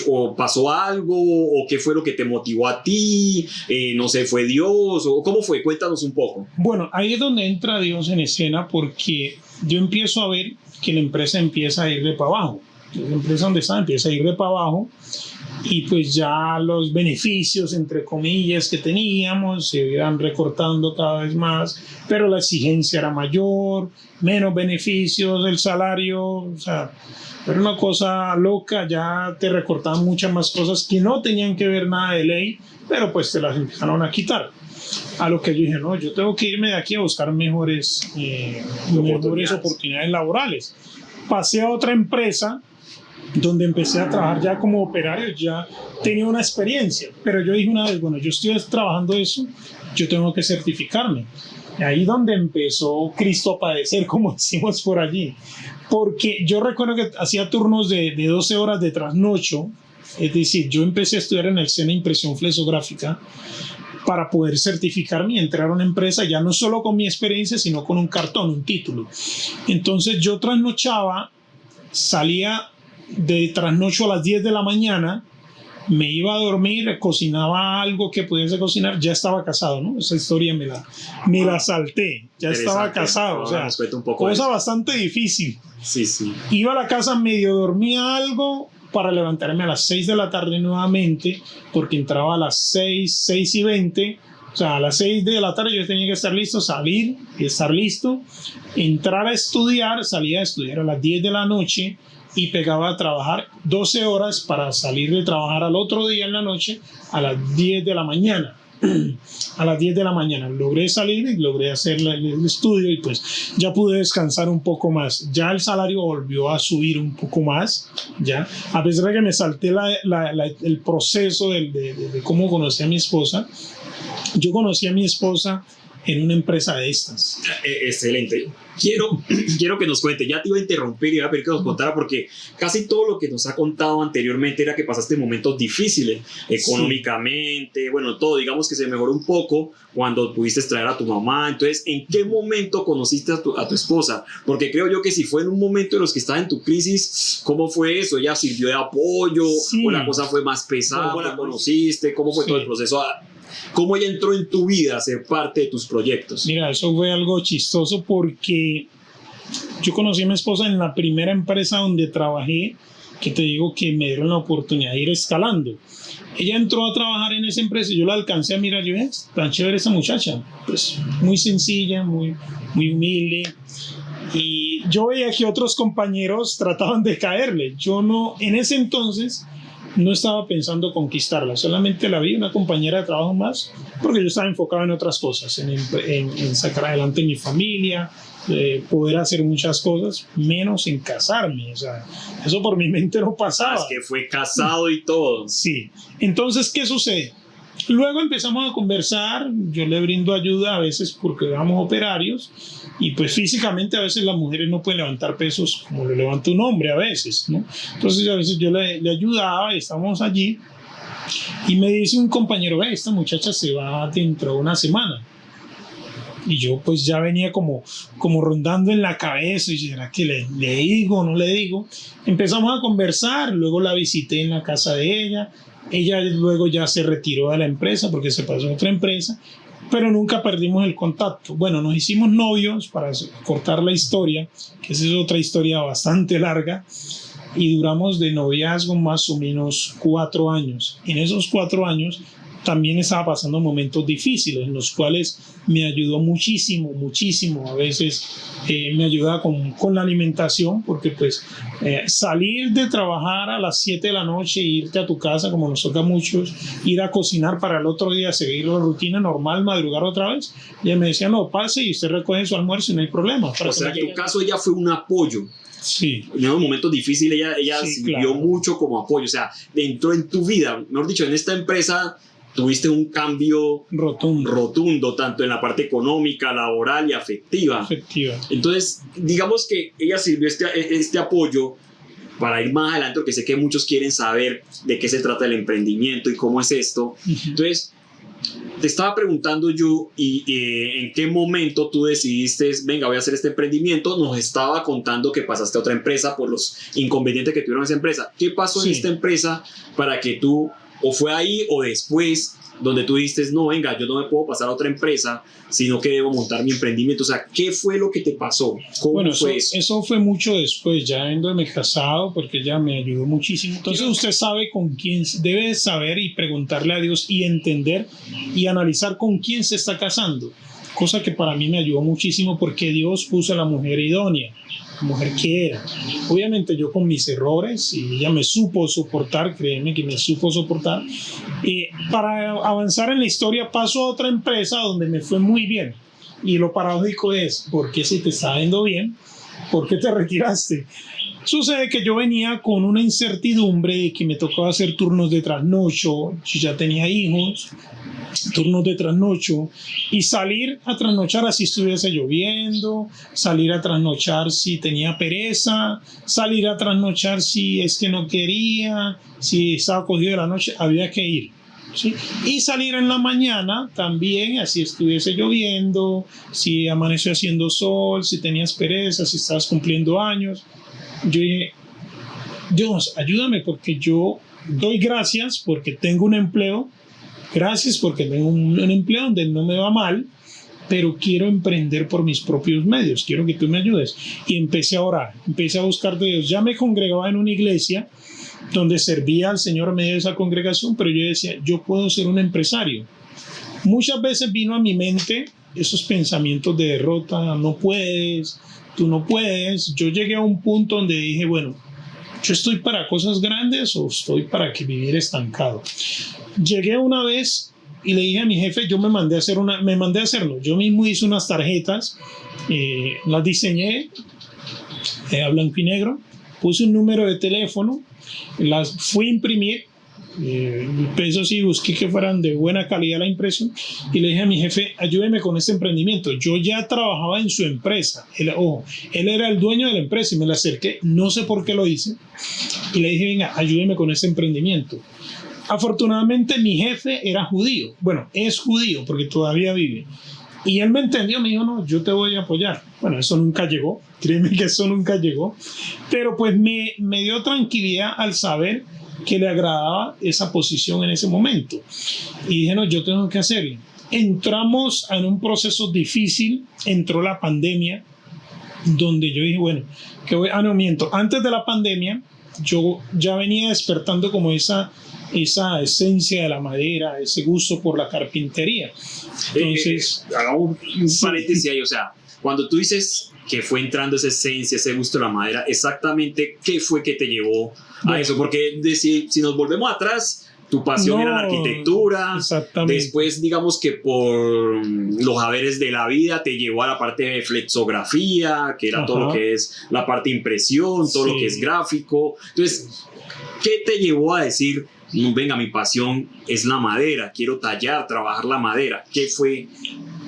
Speaker 1: o pasó algo, o qué fue lo que te motivó a ti, no sé, fue Dios, o cómo fue, cuéntanos un poco.
Speaker 2: Bueno, ahí es donde entra Dios en escena, porque yo empiezo a ver que la empresa empieza a ir de para abajo. La empresa donde está empieza a ir de para abajo, y pues ya los beneficios, entre comillas, que teníamos se iban recortando cada vez más, pero la exigencia era mayor, menos beneficios, el salario, o sea, era una cosa loca. Ya te recortaban muchas más cosas que no tenían que ver nada de ley, pero pues te las empezaron a quitar. A lo que yo dije, no, yo tengo que irme de aquí a buscar mejores oportunidades laborales. Pasé a otra empresa donde empecé a trabajar ya como operario, ya tenía una experiencia, pero yo dije una vez, bueno, yo estoy trabajando eso, yo tengo que certificarme. Ahí donde empezó Cristo a padecer, como decimos por allí, porque yo recuerdo que hacía turnos de 12 horas de trasnocho, es decir, yo empecé a estudiar en el SENA impresión flexográfica para poder certificarme y entrar a una empresa ya no solo con mi experiencia, sino con un cartón, un título. Entonces yo trasnochaba, salía de trasnocho a las 10 de la mañana, me iba a dormir, cocinaba algo que pudiese cocinar, ya estaba casado, ¿no? Esa historia me la salté, ya estaba casado, o sea, cosa bastante difícil.
Speaker 1: Sí, sí.
Speaker 2: Iba a la casa, medio dormía algo para levantarme a las 6 de la tarde nuevamente, porque entraba a las 6:20, o sea, a las 6 de la tarde yo tenía que estar listo, salir y estar listo, entrar a estudiar, salía a estudiar a las 10 de la noche, y pegaba a trabajar 12 horas para salir de trabajar al otro día en la noche a las 10 de la mañana. A las 10 de la mañana logré salir y logré hacer el estudio y pues ya pude descansar un poco más. Ya el salario volvió a subir un poco más, ya. A pesar de que me salté el proceso de cómo conocí a mi esposa. Yo conocí a mi esposa en una empresa de estas.
Speaker 1: Excelente. Quiero que nos cuente. Ya te iba a interrumpir y iba a pedir que nos contara, porque casi todo lo que nos ha contado anteriormente era que pasaste momentos difíciles económicamente, sí. Bueno, todo, digamos que se mejoró un poco cuando pudiste traer a tu mamá. Entonces, ¿en qué momento conociste a tu esposa? Porque creo yo que si fue en un momento en los que estaba en tu crisis, ¿cómo fue eso? ¿Ella sirvió de apoyo? Sí. ¿O la cosa fue más pesada? ¿Cómo la conociste? ¿Cómo fue todo el proceso ¿Cómo ella entró en tu vida a ser parte de tus proyectos?
Speaker 2: Mira, eso fue algo chistoso porque yo conocí a mi esposa en la primera empresa donde trabajé, que te digo que me dieron la oportunidad de ir escalando. Ella entró a trabajar en esa empresa y yo la alcancé a mirar. Yo dije, tan chévere esa muchacha, pues muy sencilla, muy humilde. Y yo veía que otros compañeros trataban de caerle. Yo no, en ese entonces, no estaba pensando conquistarla, solamente la vi una compañera de trabajo más, porque yo estaba enfocado en otras cosas, en sacar adelante mi familia, poder hacer muchas cosas, menos en casarme. O sea, eso por mi mente no pasaba.
Speaker 1: Es que fue casado y todo.
Speaker 2: Sí. Entonces, ¿qué sucede? Luego empezamos a conversar, yo le brindo ayuda a veces porque éramos operarios y pues físicamente a veces las mujeres no pueden levantar pesos como lo levanta un hombre a veces, ¿no? Entonces a veces yo le ayudaba y estábamos allí y me dice un compañero, esta muchacha se va dentro de una semana. Y yo pues ya venía como rondando en la cabeza y ¿será que le digo o no le digo? Empezamos a conversar, luego la visité en la casa de ella. Ella luego ya se retiró de la empresa porque se pasó a otra empresa, pero nunca perdimos el contacto. Bueno, nos hicimos novios para cortar la historia, que esa es otra historia bastante larga, y duramos de noviazgo más o menos 4 años. En esos 4 años también estaba pasando momentos difíciles en los cuales me ayudó muchísimo. A veces me ayuda con la alimentación, porque pues salir de trabajar a las 7 de la noche e irte a tu casa, como nos toca a muchos, ir a cocinar para el otro día, seguir la rutina normal, madrugar otra vez. Ella me decía, no, pase y usted recoge su almuerzo y no hay problema.
Speaker 1: O sea, en tu caso ella fue un apoyo.
Speaker 2: Sí.
Speaker 1: En un momento difícil ella
Speaker 2: sí,
Speaker 1: sirvió
Speaker 2: claro.
Speaker 1: mucho como apoyo. O sea, entró en tu vida, mejor dicho, en esta empresa tuviste un cambio rotundo, tanto en la parte económica, laboral y afectiva. Entonces, digamos que ella sirvió este apoyo para ir más adelante, porque sé que muchos quieren saber de qué se trata el emprendimiento y cómo es esto. Entonces, te estaba preguntando yo, en qué momento tú decidiste, venga, voy a hacer este emprendimiento. Nos estaba contando que pasaste a otra empresa por los inconvenientes que tuvieron esa empresa. ¿Qué pasó en esta empresa para que tú, o fue ahí o después, donde tú dijiste, no, venga, yo no me puedo pasar a otra empresa, sino que debo montar mi emprendimiento? O sea, ¿qué fue lo que te pasó? ¿Cómo fue eso?
Speaker 2: Eso fue mucho después, ya habiéndome casado, porque ella me ayudó muchísimo. Entonces usted sabe con quién, debe saber y preguntarle a Dios y entender y analizar con quién se está casando, cosa que para mí me ayudó muchísimo, porque Dios puso a la mujer idónea, la mujer que era. Obviamente yo con mis errores, y ella me supo soportar, créeme que me supo soportar. Para avanzar en la historia paso a otra empresa donde me fue muy bien. Y lo paradójico es, ¿por qué si te está yendo bien? ¿Por qué te retiraste? Sucede que yo venía con una incertidumbre de que me tocaba hacer turnos de trasnocho, yo ya tenía hijos, turnos de trasnocho, y salir a trasnochar así estuviese lloviendo, salir a trasnochar si tenía pereza, salir a trasnochar si es que no quería, si estaba cogido de la noche, había que ir, ¿sí? Y salir en la mañana también, así estuviese lloviendo, si amaneció haciendo sol, si tenías pereza, si estabas cumpliendo años. Yo dije, Dios, ayúdame, porque yo doy gracias porque tengo un empleo. Gracias porque tengo un empleo donde no me va mal, pero quiero emprender por mis propios medios. Quiero que tú me ayudes. Y empecé a orar, empecé a buscar de Dios. Ya me congregaba en una iglesia donde servía al Señor a medio de esa congregación, pero yo decía, yo puedo ser un empresario. Muchas veces vino a mi mente esos pensamientos de derrota, no puedes, tú no puedes. Yo llegué a un punto donde dije, bueno, ¿yo estoy para cosas grandes o estoy para vivir estancado? Llegué una vez y le dije a mi jefe, yo me mandé a hacerlo. Yo mismo hice unas tarjetas, las diseñé a blanco y negro, puse un número de teléfono, las fui a imprimir, eso sí, busqué que fueran de buena calidad la impresión, y le dije a mi jefe, ayúdeme con este emprendimiento. Yo ya trabajaba en su empresa, él era el dueño de la empresa, y me le acerqué, no sé por qué lo hice, y le dije, venga, ayúdeme con este emprendimiento. Afortunadamente mi jefe era judío, bueno, es judío porque todavía vive, y él me entendió, me dijo, no, yo te voy a apoyar. Bueno, eso nunca llegó, créeme que eso nunca llegó, pero pues me dio tranquilidad al saber que le agradaba esa posición en ese momento. Y dije, no, yo tengo que hacerlo. Entramos en un proceso difícil, entró la pandemia, donde yo dije, bueno, no miento, antes de la pandemia yo ya venía despertando como esa esencia de la madera, ese gusto por la carpintería. Entonces,
Speaker 1: hagamos un paréntesis ahí, o sea, cuando tú dices que fue entrando esa esencia, ese gusto de la madera, exactamente qué fue que te llevó a eso, porque si nos volvemos atrás, tu pasión era la arquitectura, después digamos que por los haberes de la vida te llevó a la parte de flexografía, que era todo lo que es la parte de impresión, todo lo que es gráfico. Entonces, ¿qué te llevó a decir, venga, mi pasión es la madera, quiero tallar, trabajar la madera? ¿Qué fue?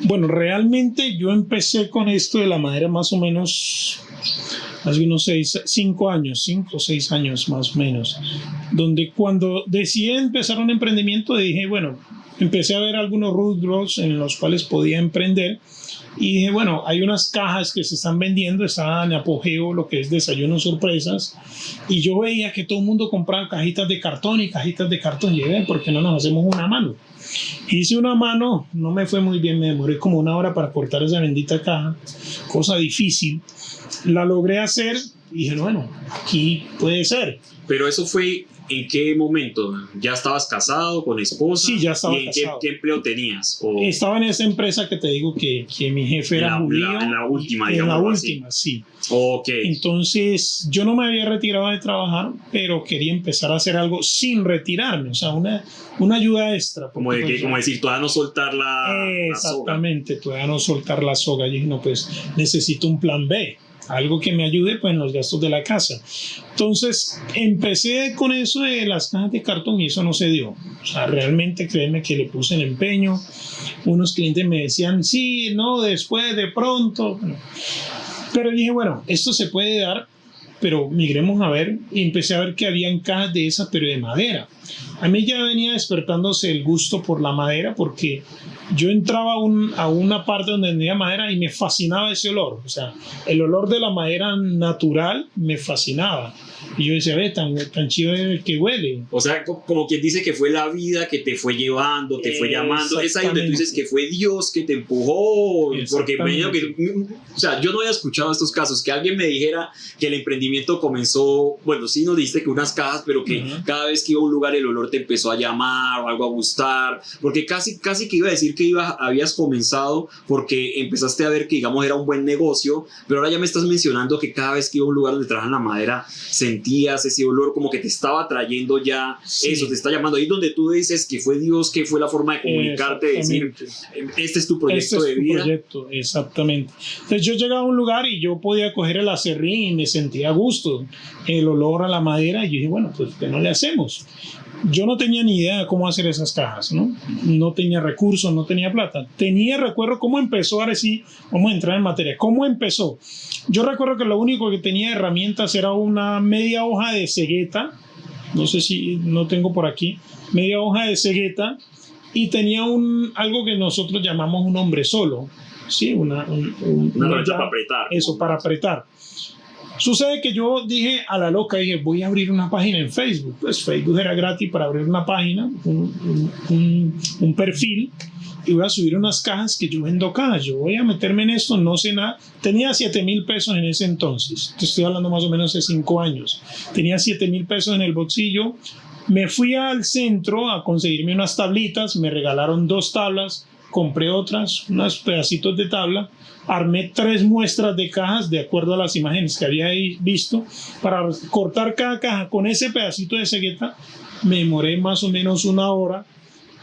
Speaker 2: Bueno, realmente yo empecé con esto de la madera más o menos hace unos 5 o 6 años más o menos, donde cuando decidí empezar un emprendimiento dije, bueno, empecé a ver algunos rubros en los cuales podía emprender y dije, bueno, hay unas cajas que se están vendiendo, está en apogeo lo que es desayunos sorpresas, y yo veía que todo el mundo compraba cajitas de cartón y dije, ¿por qué no nos hacemos una mano? Hice una mano, no me fue muy bien, me demoré como 1 hora para cortar esa bendita caja, cosa difícil. La logré hacer y dije, bueno, aquí puede ser.
Speaker 1: Pero eso fue, ¿en qué momento? ¿Ya estabas casado con esposa?
Speaker 2: Sí, ya estaba
Speaker 1: casado. ¿Qué empleo tenías?
Speaker 2: Estaba en esa empresa que te digo que mi jefe era judío.
Speaker 1: En la última,
Speaker 2: digamos. En la
Speaker 1: así.
Speaker 2: última, sí.
Speaker 1: Okay.
Speaker 2: Entonces, yo no me había retirado de trabajar, pero quería empezar a hacer algo sin retirarme, o sea, una ayuda extra.
Speaker 1: Como decir, todavía no soltar la
Speaker 2: exactamente,
Speaker 1: soga.
Speaker 2: Todavía no soltar la soga. Yo dije, no, pues necesito un plan B, algo que me ayude pues, en los gastos de la casa. Entonces, empecé con eso de las cajas de cartón y eso no se dio. O sea, realmente créeme que le puse el empeño. Unos clientes me decían, sí, no, después, de pronto. Pero dije, bueno, esto se puede dar, pero migremos a ver. Y empecé a ver que habían cajas de esas, pero de madera. A mí ya venía despertándose el gusto por la madera porque yo entraba a una parte donde tenía madera y me fascinaba ese olor. O sea, el olor de la madera natural me fascinaba. Y yo decía, ve, tan chido que huele.
Speaker 1: O sea, como quien dice que fue la vida que te fue llevando, te fue llamando. Es ahí donde tú dices que fue Dios que te empujó. Porque o sea, yo no había escuchado estos casos, que alguien me dijera que el emprendimiento comenzó, bueno, sí nos dijiste que unas cajas, pero que cada vez que iba a un lugar el olor te empezó a llamar o algo a gustar. Porque casi que iba a decir que habías comenzado porque empezaste a ver que, digamos, era un buen negocio, pero ahora ya me estás mencionando que cada vez que iba a un lugar donde trabajan la madera, sentías ese olor como que te estaba trayendo ya eso, te está llamando. Ahí donde tú dices que fue Dios, que fue la forma de comunicarte, de decir, este es tu proyecto de vida.
Speaker 2: Proyecto, exactamente. Entonces yo llegaba a un lugar y yo podía coger el acerrín y me sentía a gusto, el olor a la madera, y yo dije, bueno, pues ¿qué no le hacemos? Yo no tenía ni idea de cómo hacer esas cajas, ¿no? No tenía recursos, no tenía plata. Recuerdo cómo empezó, ahora sí, vamos a entrar en materia. ¿Cómo empezó? Yo recuerdo que lo único que tenía de herramientas era una media hoja de cegueta, no sé si no tengo por aquí, media hoja de cegueta, y tenía algo que nosotros llamamos un hombre solo, ¿sí? Una
Speaker 1: herramienta para apretar.
Speaker 2: Eso, para apretar. Sucede que yo dije a la loca, dije, voy a abrir una página en Facebook. Pues Facebook era gratis para abrir una página, un perfil, y voy a subir unas cajas que yo vendo cajas. Yo voy a meterme en esto, no sé nada. Tenía 7,000 pesos en ese entonces. Te estoy hablando más o menos de 5 años. Tenía 7,000 pesos en el bolsillo. Me fui al centro a conseguirme unas tablitas. Me regalaron 2 tablas. Compré unos pedacitos de tabla. Armé 3 muestras de cajas de acuerdo a las imágenes que había visto para cortar cada caja con ese pedacito de cegueta. Me demoré más o menos 1 hora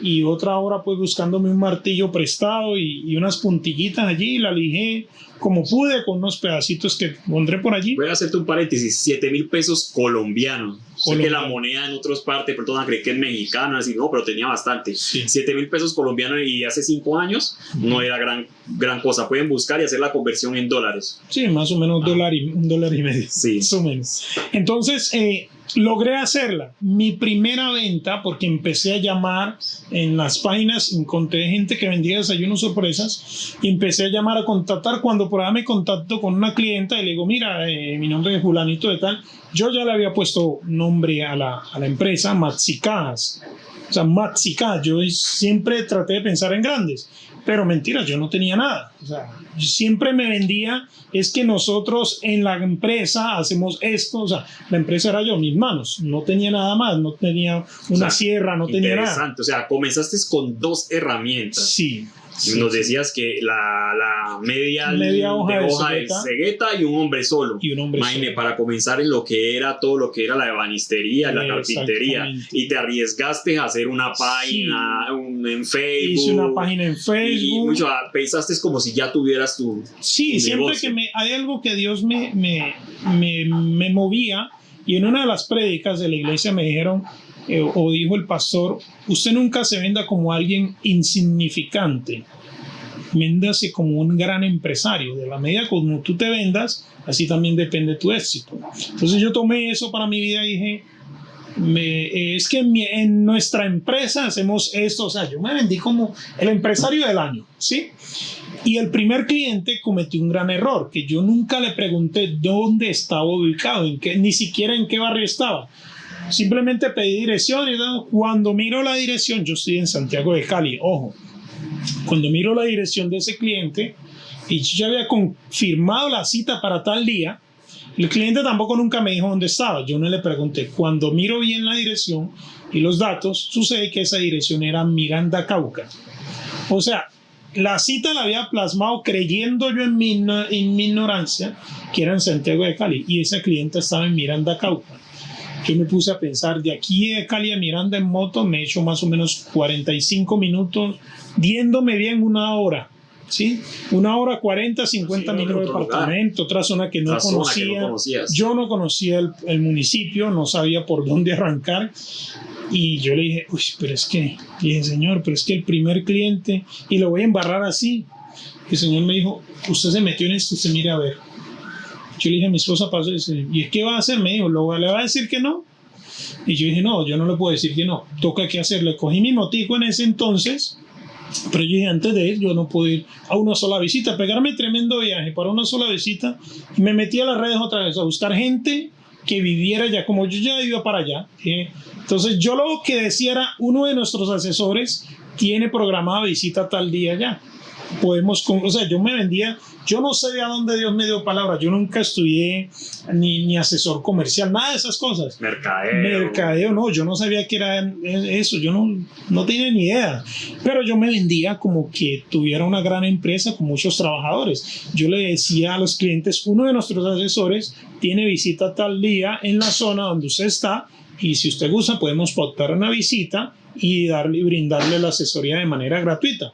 Speaker 2: y otra hora pues buscándome un martillo prestado y unas puntillitas allí, la lijé como pude con unos pedacitos que encontré por allí.
Speaker 1: Voy a hacerte un paréntesis, 7,000 pesos colombianos. Sé que la moneda en otras partes, pero todos creen que es mexicana, así no, pero tenía bastante. Sí. 7,000 pesos colombianos y hace 5 años no era gran cosa. Pueden buscar y hacer la conversión en dólares.
Speaker 2: Sí, más o menos $1.50.
Speaker 1: Sí.
Speaker 2: Más o menos. Entonces, logré hacerla. Mi primera venta, porque empecé a llamar en las páginas, encontré gente que vendía desayunos sorpresas y empecé a llamar, a contactar. Cuando por ahí me contacto con una clienta y le digo, mira, mi nombre es Julanito de tal, yo ya le había puesto nombre a la empresa, Maxicajas. O sea, Maxicajas, yo siempre traté de pensar en grandes, pero mentira, yo no tenía nada. O sea, yo siempre me vendía, es que nosotros en la empresa hacemos esto. O sea, la empresa era yo, mis manos, no tenía nada más, no tenía una sierra, no tenía nada.
Speaker 1: Interesante, o sea, comenzaste con 2 herramientas.
Speaker 2: Sí.
Speaker 1: Y nos decías que la media hoja de cegueta y un hombre solo. Imagínate, para comenzar en lo que era todo lo que era la ebanistería, la carpintería. Y te arriesgaste a hacer una página en Facebook.
Speaker 2: Hice una página en Facebook.
Speaker 1: Y pensaste como si ya tuvieras tu
Speaker 2: siempre
Speaker 1: negocio.
Speaker 2: Que hay algo que Dios me movía. Y en una de las prédicas de la iglesia me dijeron, o dijo el pastor, usted nunca se venda como alguien insignificante, véndase como un gran empresario. De la medida como tú te vendas, así también depende tu éxito. Entonces yo tomé eso para mi vida y dije, es que en nuestra empresa hacemos esto. O sea, yo me vendí como el empresario del año, ¿sí? Y el primer cliente cometió un gran error, que yo nunca le pregunté dónde estaba ubicado, ni siquiera en qué barrio estaba. Simplemente pedí dirección y cuando miro la dirección, yo estoy en Santiago de Cali, ojo, cuando miro la dirección de ese cliente y yo ya había confirmado la cita para tal día, el cliente tampoco nunca me dijo dónde estaba, yo no le pregunté. Cuando miro bien la dirección y los datos, sucede que esa dirección era Miranda, Cauca. O sea, la cita la había plasmado creyendo yo en mi ignorancia que era en Santiago de Cali y esa cliente estaba en Miranda, Cauca. Yo me puse a pensar, de aquí de Cali a Miranda en moto me he hecho más o menos 45 minutos, diéndome bien 1 hora, ¿sí? 1 hora 40, 50 minutos de departamento, otra zona que no conocía. Yo no conocía el municipio, no sabía por dónde arrancar. Y yo le dije, señor, pero es que el primer cliente, y lo voy a embarrar así. El señor me dijo, usted se metió en esto, usted mire a ver. Yo le dije a mi esposa, pasó y dice, ¿y qué va a hacer? Me dijo, ¿le va a decir que no? Y yo dije, no, yo no le puedo decir que no, toca que hacerle. Cogí mi motico en ese entonces, pero yo dije, antes de ir, yo no puedo ir a una sola visita, pegarme tremendo viaje para una sola visita, y me metí a las redes otra vez a buscar gente que viviera allá, como yo ya iba para allá. Entonces yo lo que decía era, uno de nuestros asesores tiene programada visita tal día allá. O sea, yo me vendía, yo no sé a dónde Dios me dio palabra, yo nunca estudié ni asesor comercial, nada de esas cosas. Mercadeo, no, yo no sabía que era eso, yo no tenía ni idea, pero yo me vendía como que tuviera una gran empresa con muchos trabajadores. Yo le decía a los clientes, uno de nuestros asesores tiene visita tal día en la zona donde usted está, y si usted gusta podemos pautar una visita y brindarle la asesoría de manera gratuita.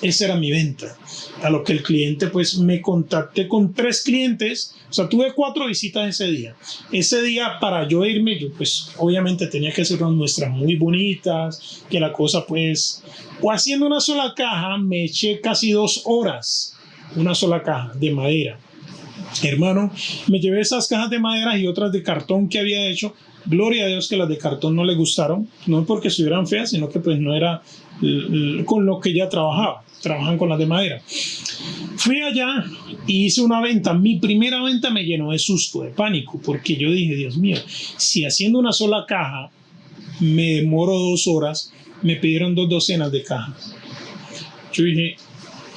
Speaker 2: Esa era mi venta. A lo que el cliente, pues me contacté con 3 clientes, o sea, tuve 4 visitas ese día. Ese día, para yo irme, yo pues obviamente tenía que hacer unas muestras muy bonitas, que la cosa pues, o haciendo una sola caja, me eché casi 2 horas, una sola caja de madera. Hermano, me llevé esas cajas de madera y otras de cartón que había hecho. Gloria a Dios que las de cartón no le gustaron, no porque estuvieran feas, sino que pues no era con lo que ya trabajan con las de madera. Fui allá y hice una venta. Mi primera venta me llenó de susto, de pánico, porque yo dije, Dios mío, si haciendo una sola caja me demoro 2 horas, me pidieron 2 docenas de cajas. Yo dije,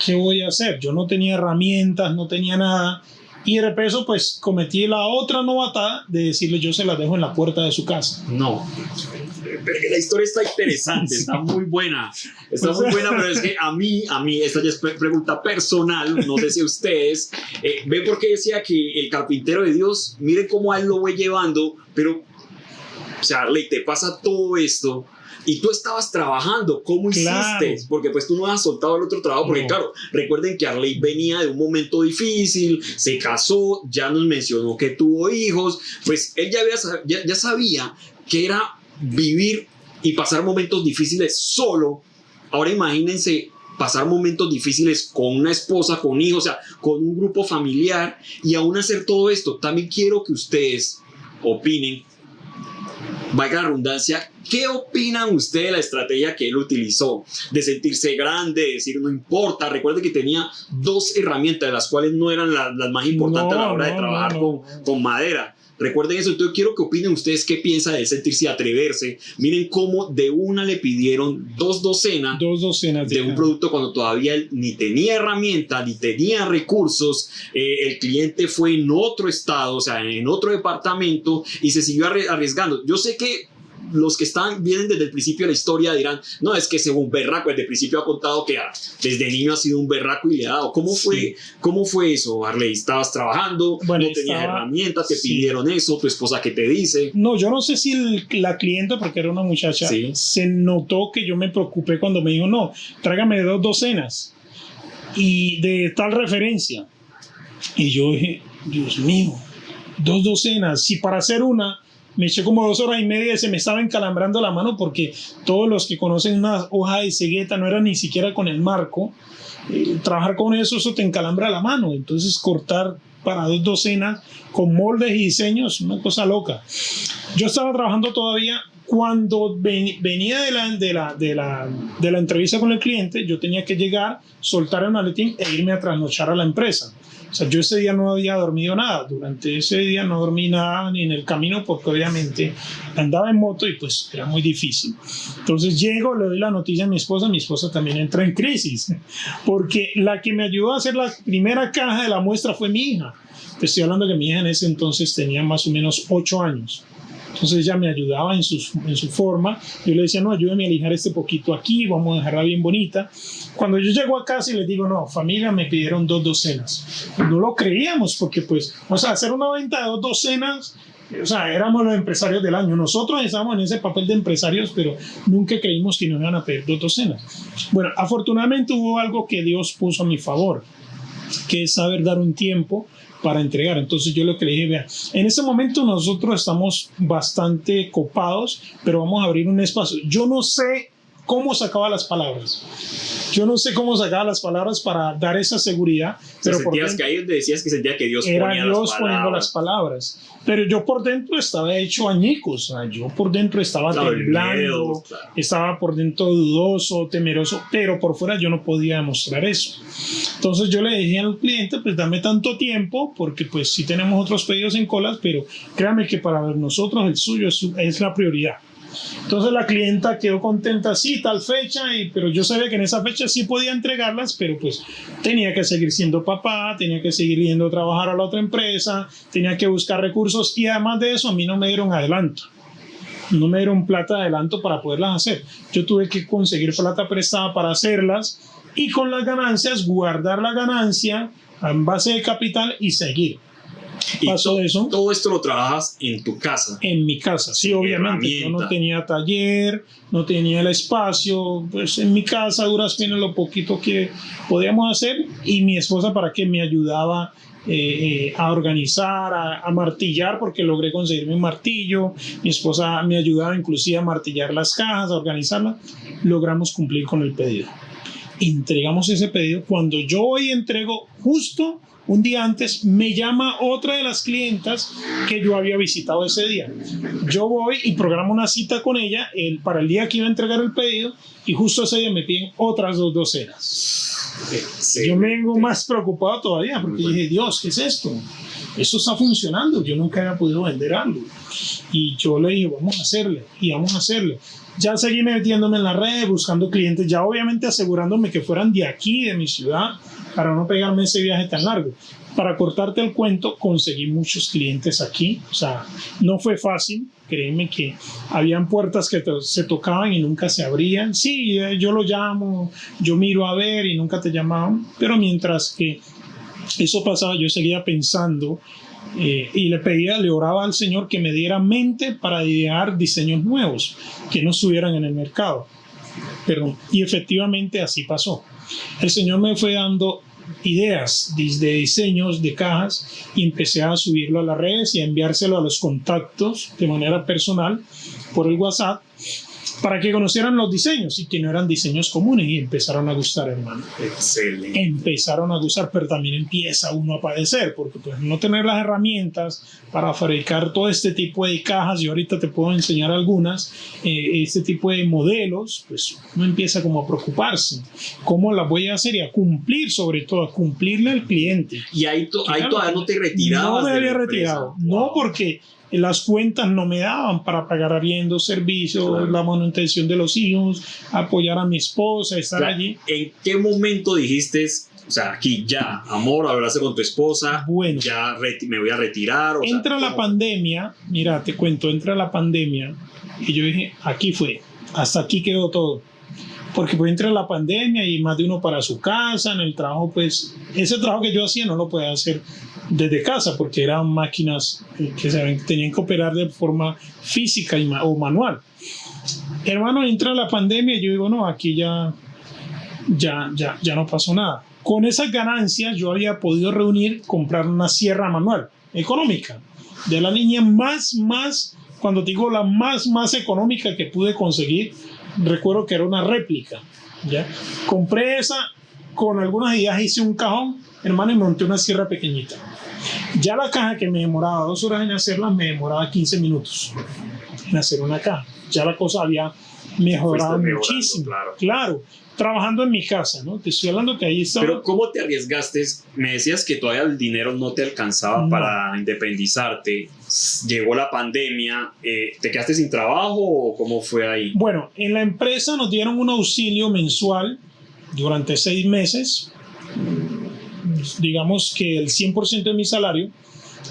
Speaker 2: ¿qué voy a hacer? Yo no tenía herramientas, no tenía nada. Y de repente, pues, cometí la otra novatada de decirle, yo se las dejo en la puerta de su casa.
Speaker 1: No, pero que la historia está interesante, está muy buena. Está muy buena, pero es que a mí, esta ya es pregunta personal, no sé si ustedes, ven por qué decía que el carpintero de Dios, miren cómo a él lo voy llevando, pero, o sea, Arley, te pasa todo esto, y tú estabas trabajando, ¿cómo hiciste? Porque pues tú no has soltado el otro trabajo, porque claro, recuerden que Arley venía de un momento difícil, se casó, ya nos mencionó que tuvo hijos, pues él ya sabía que era vivir y pasar momentos difíciles solo. Ahora imagínense pasar momentos difíciles con una esposa, con hijos, o sea, con un grupo familiar, y aún hacer todo esto. También quiero que ustedes opinen valga la redundancia, ¿qué opinan ustedes de la estrategia que él utilizó? De sentirse grande, de decir no importa. Recuerde que tenía 2 herramientas, de las cuales no eran las más importantes a la hora de trabajar con madera. Recuerden eso. Entonces quiero que opinen ustedes qué piensa de sentirse y atreverse. Miren cómo de una le pidieron 2 docenas de un producto cuando todavía él ni tenía herramientas, ni tenía recursos. El cliente fue en otro estado, o sea, en otro departamento, y se siguió arriesgando. Yo sé que los que vienen desde el principio de la historia dirán, no, es que ese es un berraco. Desde el principio ha contado que desde niño ha sido un berraco y le ha dado. ¿Cómo fue eso, Arley? ¿Estabas trabajando?
Speaker 2: Bueno,
Speaker 1: ¿No tenías herramientas? ¿Te pidieron eso? ¿Tu esposa qué te dice?
Speaker 2: No, yo no sé si la clienta, porque era una muchacha, se notó que yo me preocupé cuando me dijo, no, tráigame 2 docenas y de tal referencia. Y yo dije, Dios mío, 2 docenas. Si para hacer una me eché como 2 horas y media y se me estaba encalambrando la mano, porque todos los que conocen una hoja de cegueta no era ni siquiera con el marco. Trabajar con eso te encalambra la mano. Entonces cortar para 2 docenas con moldes y diseños, una cosa loca. Yo estaba trabajando todavía. Cuando venía de la entrevista con el cliente, yo tenía que llegar, soltar el maletín e irme a trasnochar a la empresa. O sea, yo ese día no había dormido nada. Durante ese día no dormí nada ni en el camino, porque obviamente andaba en moto y pues era muy difícil. Entonces llego, le doy la noticia a mi esposa también entra en crisis, porque la que me ayudó a hacer la primera caja de la muestra fue mi hija. Te estoy hablando que mi hija en ese entonces tenía más o menos 8 años. Entonces ella me ayudaba en su forma. Yo le decía, no, ayúdame a lijar este poquito aquí, vamos a dejarla bien bonita. Cuando yo llego a casa y les digo, no, familia, me pidieron 2 docenas. No lo creíamos, porque pues, o sea, hacer una venta de 2 docenas, o sea, éramos los empresarios del año. Nosotros estábamos en ese papel de empresarios, pero nunca creímos que nos iban a pedir 2 docenas. Bueno, afortunadamente hubo algo que Dios puso a mi favor, que es saber dar un tiempo para entregar. Entonces yo lo que le dije, vea, en ese momento nosotros estamos bastante copados, pero vamos a abrir un espacio. Yo no sé cómo sacaba las palabras. Yo no sé cómo sacaba las palabras para dar esa seguridad. Pero por dentro,
Speaker 1: que ahí decías que sentía que Dios
Speaker 2: era Dios poniendo las palabras. Pero yo por dentro estaba hecho añicos. O sea, yo por dentro estaba temblando, estaba por dentro dudoso, temeroso, pero por fuera yo no podía demostrar eso. Entonces yo le dije al cliente, pues dame tanto tiempo, porque pues sí tenemos otros pedidos en colas, pero créame que para nosotros el suyo es la prioridad. Entonces la clienta quedó contenta, sí, tal fecha, pero yo sabía que en esa fecha sí podía entregarlas, pero pues tenía que seguir siendo papá, tenía que seguir yendo a trabajar a la otra empresa, tenía que buscar recursos, y además de eso a mí no me dieron adelanto. No me dieron plata de adelanto para poderlas hacer. Yo tuve que conseguir plata prestada para hacerlas, y con las ganancias guardar la ganancia en base de capital y seguir.
Speaker 1: ¿Y todo esto lo trabajas en tu casa?
Speaker 2: En mi casa, sí, obviamente. Yo no tenía taller, no tenía el espacio, pues en mi casa, a duras penas, lo poquito que podíamos hacer, y mi esposa para que me ayudaba a organizar, a martillar, porque logré conseguirme un martillo. Mi esposa me ayudaba inclusive a martillar las cajas, a organizarlas. Logramos cumplir con el pedido. Entregamos ese pedido. Cuando yo hoy entrego, justo un día antes, me llama otra de las clientas que yo había visitado ese día. Yo voy y programo una cita con ella para el día que iba a entregar el pedido, y justo ese día me piden otras 2 docenas. Yo me vengo más preocupado todavía, porque dije, Dios, ¿qué es esto? Esto está funcionando. Yo nunca había podido vender algo. Y yo le dije, vamos a hacerle, y vamos a hacerle. Ya seguí metiéndome en la red, buscando clientes, ya obviamente asegurándome que fueran de aquí, de mi ciudad, para no pegarme ese viaje tan largo. Para cortarte el cuento, conseguí muchos clientes aquí. O sea, no fue fácil. Créeme que habían puertas que se tocaban y nunca se abrían. Sí, yo lo llamo, yo miro a ver, y nunca te llamaban. Pero mientras que eso pasaba, yo seguía pensando, y le oraba al Señor que me diera mente para idear diseños nuevos que no estuvieran en el mercado. Y efectivamente así pasó. El Señor me fue dando ideas de diseños de cajas, y empecé a subirlo a las redes y a enviárselo a los contactos de manera personal por el WhatsApp. para que conocieran los diseños y que no eran diseños comunes, y empezaron a gustar, hermano.
Speaker 1: Excelente.
Speaker 2: Empezaron a gustar, pero también empieza uno a padecer, porque pues no tener las herramientas para fabricar todo este tipo de cajas, y ahorita te puedo enseñar algunas, este tipo de modelos, pues uno empieza como a preocuparse, ¿cómo las voy a hacer? Y a cumplir, sobre todo, a cumplirle al cliente.
Speaker 1: Y ahí todavía no te retirabas.
Speaker 2: No me había retirado, no, porque las cuentas no me daban para pagar arriendo, servicios, claro, la manutención de los hijos, apoyar a mi esposa, estar allí.
Speaker 1: ¿En qué momento dijiste, o sea, aquí ya, amor, hablaste con tu esposa,
Speaker 2: bueno,
Speaker 1: ya me voy a retirar?
Speaker 2: Entra la pandemia, mira, te cuento, entra la pandemia y yo dije, aquí fue, hasta aquí quedó todo. Porque pues entra la pandemia y más de uno para su casa, en el trabajo, pues ese trabajo que yo hacía no lo podía hacer desde casa porque eran máquinas que tenían que operar de forma física o manual. Hermano, entra la pandemia y yo digo, no, aquí ya no pasó nada. Con esas ganancias yo había podido comprar una sierra manual económica, de la línea más, cuando digo la más económica que pude conseguir. Recuerdo que era una réplica, ¿ya? Compré esa, con algunas ideas hice un cajón, hermano, y monté una sierra pequeñita. Ya la caja que me demoraba 2 horas en hacerla, me demoraba 15 minutos en hacer una caja. Ya la cosa había mejorado muchísimo. Claro, trabajando en mi casa, ¿no? Te estoy hablando que ahí estaba.
Speaker 1: Pero ¿cómo te arriesgaste? Me decías que todavía el dinero no te alcanzaba para independizarte. Llegó la pandemia, ¿te quedaste sin trabajo o cómo fue ahí?
Speaker 2: Bueno, en la empresa nos dieron un auxilio mensual durante 6 meses. Digamos que el 100% de mi salario,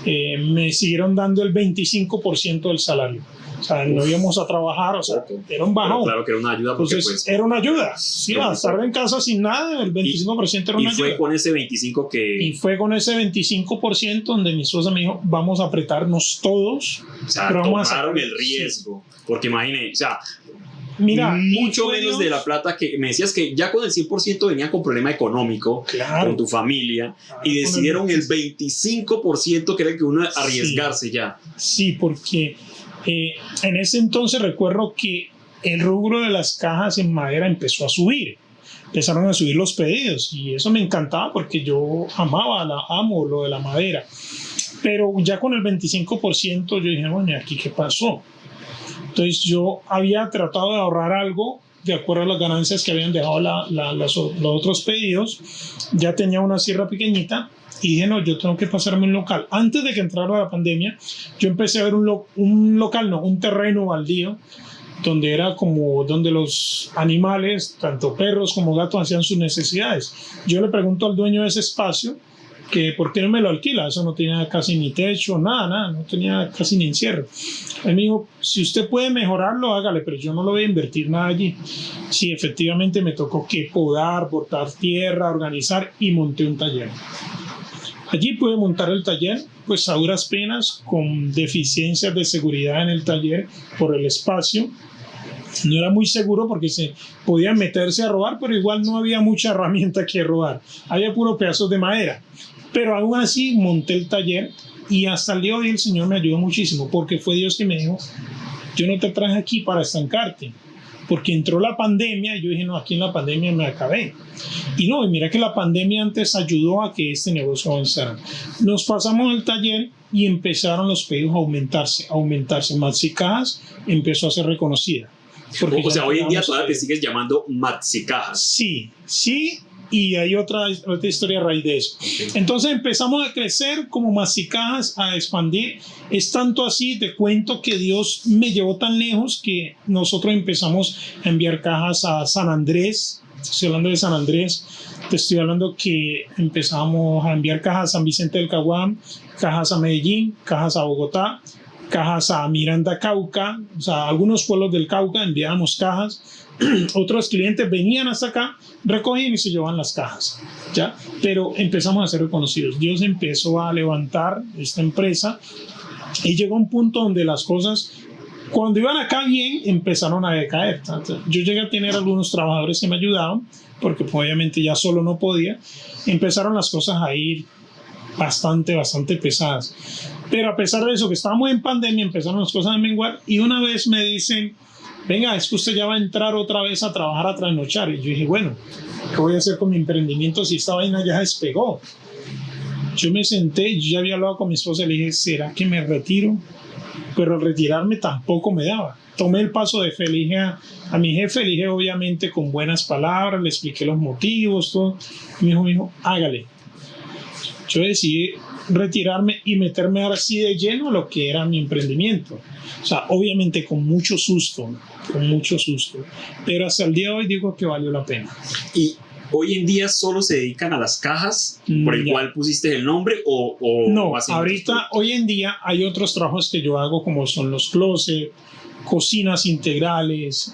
Speaker 2: me siguieron dando el 25% del salario. O sea, no íbamos a trabajar, o sea, era un bajón.
Speaker 1: Claro que era una ayuda. Porque
Speaker 2: entonces, pues, era una ayuda. Sí, a estar en casa sin nada, el 25% era una ayuda.
Speaker 1: Y fue con ese 25% que...
Speaker 2: Y fue con ese 25% donde mi esposa me dijo, vamos a apretarnos todos.
Speaker 1: O sea, pero tomaron el riesgo. Sí. Porque imagínate, o sea...
Speaker 2: Mira,
Speaker 1: mucho menos de la plata que me decías que ya con el 100% venía con problema económico, claro, con tu familia, y decidieron el 25% que era el que uno arriesgarse, sí, ya.
Speaker 2: Sí, porque en ese entonces recuerdo que el rubro de las cajas en madera empezó a subir. Empezaron a subir los pedidos y eso me encantaba porque yo amo lo de la madera. Pero ya con el 25% yo dije, bueno, ¿aquí qué pasó? Entonces yo había tratado de ahorrar algo de acuerdo a las ganancias que habían dejado los otros pedidos. Ya tenía una sierra pequeñita y dije, no, yo tengo que pasarme un local. Antes de que entrara la pandemia, yo empecé a ver un terreno baldío, donde era como donde los animales, tanto perros como gatos, hacían sus necesidades. Yo le pregunto al dueño de ese espacio que por qué no me lo alquila, eso no tenía casi ni techo, nada, no tenía casi ni encierro. Él me dijo, si usted puede mejorarlo, hágale, pero yo no lo voy a invertir nada allí. Sí, efectivamente me tocó que podar, botar tierra, organizar y monté un taller. Allí pude montar el taller, pues a duras penas, con deficiencias de seguridad en el taller por el espacio. No era muy seguro porque se podían meterse a robar, pero igual no había mucha herramienta que robar. Había puros pedazos de madera. Pero aún así monté el taller y hasta el día de hoy el Señor me ayudó muchísimo porque fue Dios que me dijo, yo no te traje aquí para estancarte. Porque entró la pandemia y yo dije, no, aquí en la pandemia me acabé. Y no, y mira que la pandemia antes ayudó a que este negocio avanzara. Nos pasamos al taller y empezaron los pedidos a aumentarse. Maxi Cajas empezó a ser reconocida.
Speaker 1: O sea, hoy en día todavía te sigues llamando Maxi Cajas.
Speaker 2: Sí, y hay otra historia a raíz de eso. Okay. Entonces empezamos a crecer como Maxi Cajas, a expandir. Es tanto así, te cuento, que Dios me llevó tan lejos que nosotros empezamos a enviar cajas a San Andrés. Estoy hablando de San Andrés. Te estoy hablando que empezamos a enviar cajas a San Vicente del Caguán, cajas a Medellín, cajas a Bogotá, cajas a Miranda, Cauca. O sea, algunos pueblos del Cauca enviábamos cajas. Otros clientes venían hasta acá, recogían y se llevaban las cajas, ¿ya? Pero empezamos a ser reconocidos. Dios empezó a levantar esta empresa y llegó a un punto donde las cosas, cuando iban acá bien, empezaron a decaer. Yo llegué a tener algunos trabajadores que me ayudaban, porque obviamente ya solo no podía. Empezaron las cosas a ir bastante pesadas. Pero a pesar de eso, que estábamos en pandemia, empezaron las cosas a menguar y una vez me dicen, venga, es que usted ya va a entrar otra vez a trabajar, a trasnochar. Y yo dije, bueno, ¿qué voy a hacer con mi emprendimiento si esta vaina ya despegó? Yo me senté, yo ya había hablado con mi esposa y le dije, ¿será que me retiro? Pero retirarme tampoco me daba. Tomé el paso de fe, le dije a mi jefe, le dije obviamente con buenas palabras, le expliqué los motivos, todo. Y me dijo, hágale. Yo decidí retirarme y meterme ahora sí de lleno a lo que era mi emprendimiento. O sea, obviamente con mucho susto, pero hasta el día de hoy digo que valió la pena.
Speaker 1: Y hoy en día solo se dedican a las cajas por el cual pusiste el nombre o
Speaker 2: no, ahorita, hoy en día hay otros trabajos que yo hago como son los closets, cocinas integrales,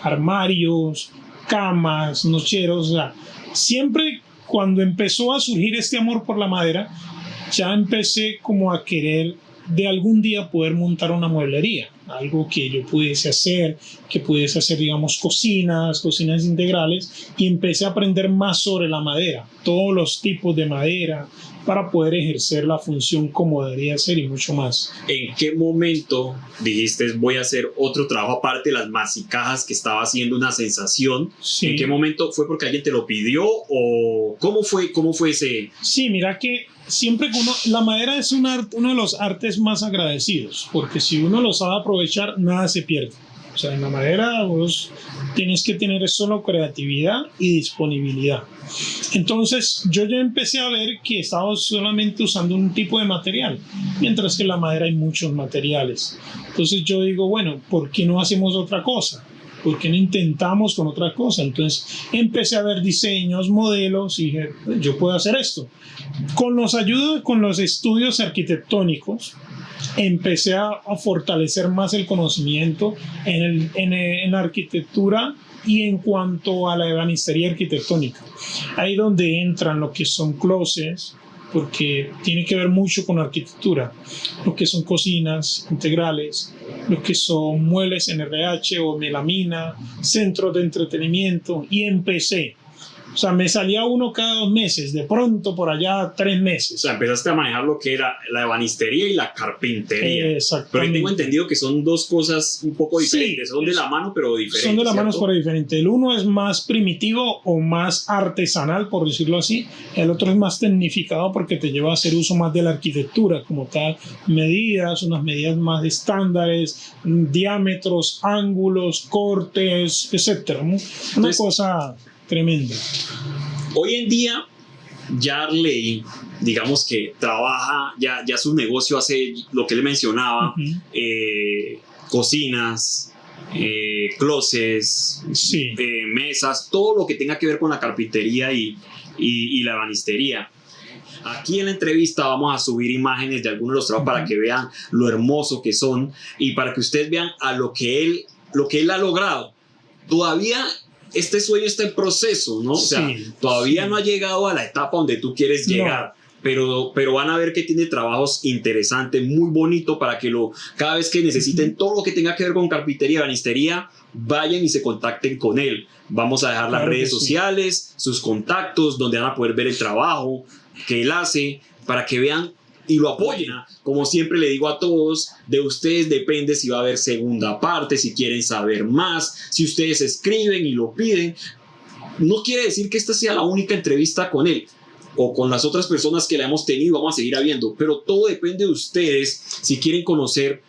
Speaker 2: armarios, camas, nocheros, o sea, siempre cuando empezó a surgir este amor por la madera, ya empecé como a querer de algún día poder montar una mueblería, algo que yo pudiese hacer, digamos, cocinas integrales, y empecé a aprender más sobre la madera, todos los tipos de madera, para poder ejercer la función como debería ser y mucho más.
Speaker 1: ¿En qué momento dijiste voy a hacer otro trabajo aparte de las masicajas que estaba haciendo una sensación?
Speaker 2: Sí.
Speaker 1: ¿En qué momento fue porque alguien te lo pidió o cómo fue ese?
Speaker 2: Sí, mira que siempre que la madera es uno de los artes más agradecidos, porque si uno lo sabe aprovechar, nada se pierde. O sea, en la madera vos tienes que tener solo creatividad y disponibilidad. Entonces yo ya empecé a ver que estaba solamente usando un tipo de material, mientras que en la madera hay muchos materiales. Entonces yo digo, bueno, ¿por qué no hacemos otra cosa? ¿Por qué no intentamos con otra cosa? Entonces empecé a ver diseños, modelos y dije, yo puedo hacer esto. Con los estudios arquitectónicos, empecé a fortalecer más el conocimiento en la arquitectura y en cuanto a la ebanistería arquitectónica. Ahí donde entran lo que son closets, porque tiene que ver mucho con arquitectura, lo que son cocinas integrales, lo que son muebles en RH o melamina, centros de entretenimiento, y empecé. O sea, me salía uno cada 2 meses, de pronto por allá 3 meses.
Speaker 1: O sea, empezaste a manejar lo que era la ebanistería y la carpintería.
Speaker 2: Exactamente.
Speaker 1: Pero tengo entendido que son dos cosas un poco diferentes. Sí, son de la mano, pero diferentes.
Speaker 2: Son de la mano,
Speaker 1: ¿cierto?
Speaker 2: pero diferentes. El uno es más primitivo o más artesanal, por decirlo así. El otro es más tecnificado porque te lleva a hacer uso más de la arquitectura, como tal, unas medidas más estándares, diámetros, ángulos, cortes, etc. Una cosa tremenda.
Speaker 1: Hoy en día, Yarley, digamos que trabaja, ya su negocio hace lo que le mencionaba, cocinas, closets,
Speaker 2: sí,
Speaker 1: mesas, todo lo que tenga que ver con la carpintería y la ebanistería. Aquí en la entrevista vamos a subir imágenes de algunos de los trabajos para que vean lo hermoso que son y para que ustedes vean a lo que él ha logrado. Todavía este sueño está en proceso, ¿no? O sea, todavía no ha llegado a la etapa donde tú quieres llegar. No. Pero van a ver que tiene trabajos interesantes, muy bonito para que cada vez que necesiten todo lo que tenga que ver con carpintería y ebanistería, vayan y se contacten con él. Vamos a dejar las redes sociales, sus contactos, donde van a poder ver el trabajo que él hace, para que vean y lo apoyen. Como siempre le digo a todos, de ustedes depende si va a haber segunda parte, si quieren saber más, si ustedes escriben y lo piden. No quiere decir que esta sea la única entrevista con él o con las otras personas que la hemos tenido, vamos a seguir habiendo, pero todo depende de ustedes si quieren conocer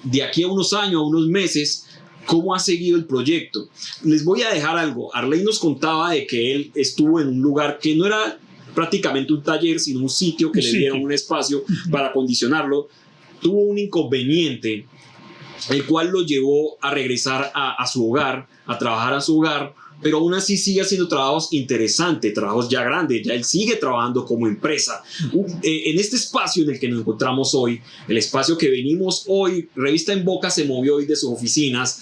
Speaker 1: de aquí a unos años, a unos meses, cómo ha seguido el proyecto. Les voy a dejar algo. Arley nos contaba de que él estuvo en un lugar que no era prácticamente un taller, sino un sitio que le dieron un espacio para acondicionarlo. Tuvo un inconveniente, el cual lo llevó a regresar a su hogar, a trabajar a su hogar, pero aún así sigue haciendo trabajos interesantes, trabajos ya grandes, ya él sigue trabajando como empresa. En este espacio en el que nos encontramos hoy, el espacio que venimos hoy, Revista en Boca se movió hoy de sus oficinas,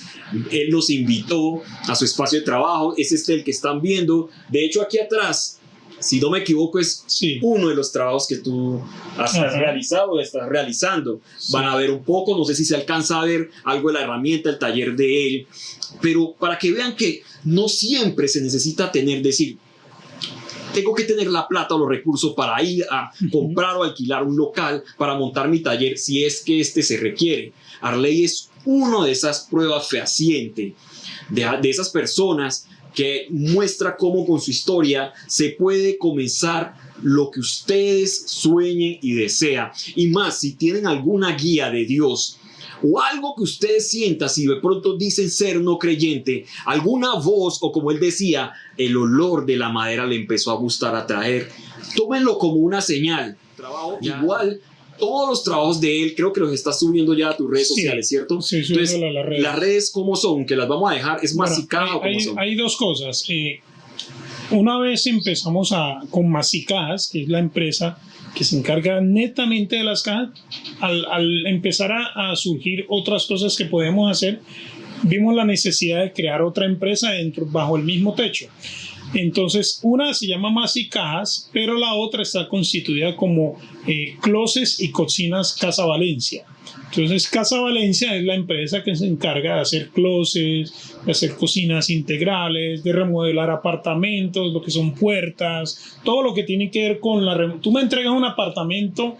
Speaker 1: él los invitó a su espacio de trabajo, es el que están viendo. De hecho, aquí atrás, si no me equivoco, es uno de los trabajos que tú has realizado o estás realizando. Van a ver un poco, no sé si se alcanza a ver algo de la herramienta, el taller de él, pero para que vean que no siempre se necesita decir, tengo que tener la plata o los recursos para ir a comprar o alquilar un local para montar mi taller si es que este se requiere. Arley es uno de esas pruebas fehacientes de esas personas que muestra cómo con su historia se puede comenzar lo que ustedes sueñen y desean. Y más, si tienen alguna guía de Dios o algo que ustedes sientan, si de pronto dicen ser no creyente, alguna voz o como él decía, el olor de la madera le empezó a gustar, a traer, tómenlo como una señal. Igual todos los trabajos de él creo que los estás subiendo ya a tus redes sociales, ¿cierto?
Speaker 2: Sí,
Speaker 1: entonces las redes ¿cómo son? Que las vamos a dejar, ¿es Masicada o cómo son?
Speaker 2: Hay dos cosas. Una vez empezamos con Masicajas, que es la empresa que se encarga netamente de las cajas. Al empezar a surgir otras cosas que podemos hacer, vimos la necesidad de crear otra empresa bajo el mismo techo. Entonces, una se llama Masicajas, pero la otra está constituida como Closets y Cocinas Casa Valencia. Entonces, Casa Valencia es la empresa que se encarga de hacer closets, de hacer cocinas integrales, de remodelar apartamentos, lo que son puertas, todo lo que tiene que ver con Tú me entregas un apartamento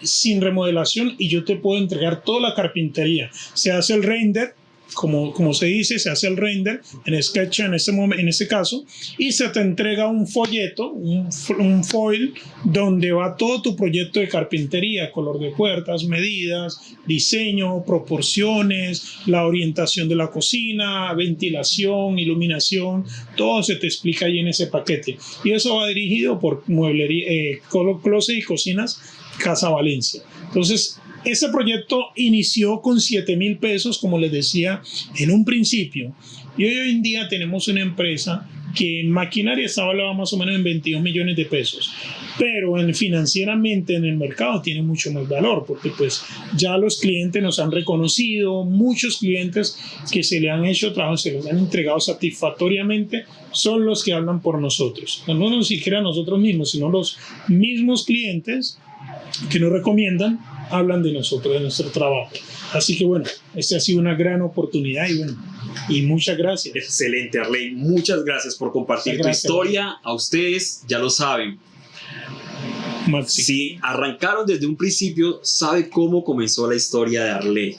Speaker 2: sin remodelación y yo te puedo entregar toda la carpintería. Se hace el render, como se dice, se hace el render en Sketch en este caso, y se te entrega un folleto, un foil, donde va todo tu proyecto de carpintería: color de puertas, medidas, diseño, proporciones, la orientación de la cocina, ventilación, iluminación, todo se te explica ahí en ese paquete. Y eso va dirigido por Mueblería, Closet y Cocinas Casa Valencia. Entonces, ese proyecto inició con 7,000 pesos, como les decía en un principio, y hoy en día tenemos una empresa que en maquinaria está valorada más o menos en 22 millones de pesos, pero financieramente en el mercado tiene mucho más valor, porque pues ya los clientes nos han reconocido, muchos clientes que se le han hecho trabajo, se los han entregado satisfactoriamente, son los que hablan por nosotros, no ni siquiera nosotros mismos, sino los mismos clientes que nos recomiendan, hablan de nosotros, de nuestro trabajo. Así que bueno, esta ha sido una gran oportunidad y muchas gracias.
Speaker 1: Excelente, Arley. Muchas gracias por compartir tu historia. A ustedes ya lo saben. Si arrancaron desde un principio, sabe cómo comenzó la historia de Arley.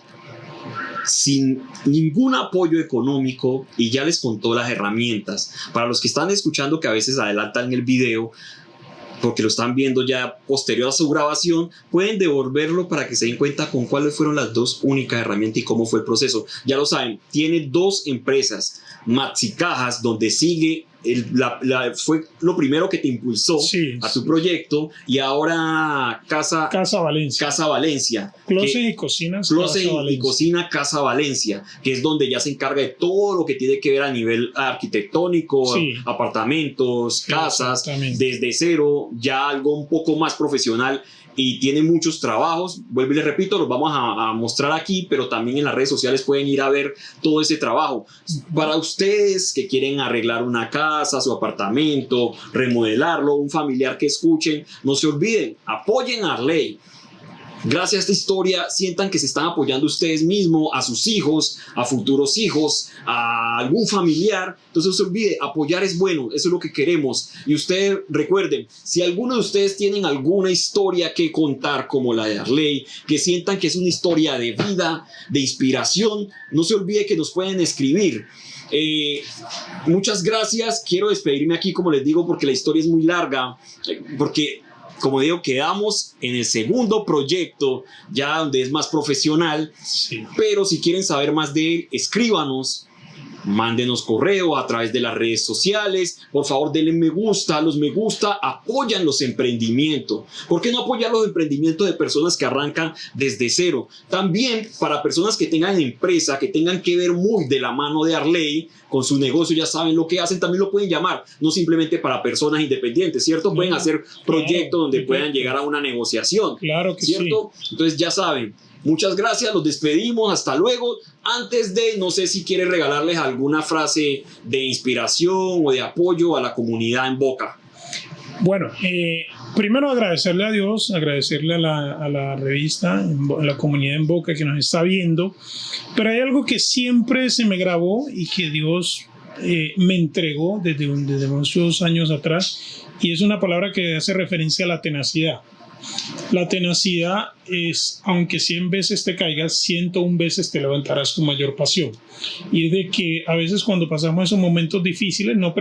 Speaker 1: Sin ningún apoyo económico, y ya les contó las herramientas. Para los que están escuchando, que a veces adelantan el video porque lo están viendo ya posterior a su grabación, pueden devolverlo para que se den cuenta con cuáles fueron las dos únicas herramientas y cómo fue el proceso. Ya lo saben, tiene dos empresas, Masicajas, donde sigue, fue lo primero que te impulsó a tu proyecto, y ahora Casa Valencia.
Speaker 2: Closet y Cocinas
Speaker 1: Casa Valencia, que es donde ya se encarga de todo lo que tiene que ver a nivel arquitectónico, apartamentos, casas, desde cero, ya algo un poco más profesional. Y tiene muchos trabajos, vuelvo y les repito, los vamos a mostrar aquí, pero también en las redes sociales pueden ir a ver todo ese trabajo. Para ustedes que quieren arreglar una casa, su apartamento, remodelarlo, un familiar que escuchen, no se olviden, apoyen a Arley. Gracias a esta historia, sientan que se están apoyando ustedes mismos, a sus hijos, a futuros hijos, a algún familiar. Entonces no se olvide, apoyar es bueno, eso es lo que queremos. Y ustedes recuerden, si alguno de ustedes tienen alguna historia que contar como la de Arley, que sientan que es una historia de vida, de inspiración, no se olvide que nos pueden escribir. Muchas gracias, quiero despedirme aquí, como les digo, porque la historia es muy larga, porque como digo, quedamos en el segundo proyecto, ya donde es más profesional, pero si quieren saber más de él, escríbanos, mándenos correo a través de las redes sociales, por favor denle me gusta, los me gusta apoyan los emprendimientos. ¿Por qué no apoyar los emprendimientos de personas que arrancan desde cero? También para personas que tengan empresa, que tengan que ver muy de la mano de Arley con su negocio, ya saben lo que hacen, también lo pueden llamar, no simplemente para personas independientes, ¿cierto? Pueden hacer proyectos donde puedan llegar a una negociación,
Speaker 2: claro que
Speaker 1: ¿cierto? Entonces ya saben. Muchas gracias, los despedimos, hasta luego. Antes de, no sé si quiere regalarles alguna frase de inspiración o de apoyo a la comunidad en Boca.
Speaker 2: Bueno, primero agradecerle a Dios, agradecerle a la revista, a la comunidad en Boca que nos está viendo, pero hay algo que siempre se me grabó y que Dios me entregó desde muchos años atrás, y es una palabra que hace referencia a la tenacidad. La tenacidad es, aunque 100 veces te caigas, 101 veces te levantarás con mayor pasión. Y es de que a veces cuando pasamos esos momentos difíciles no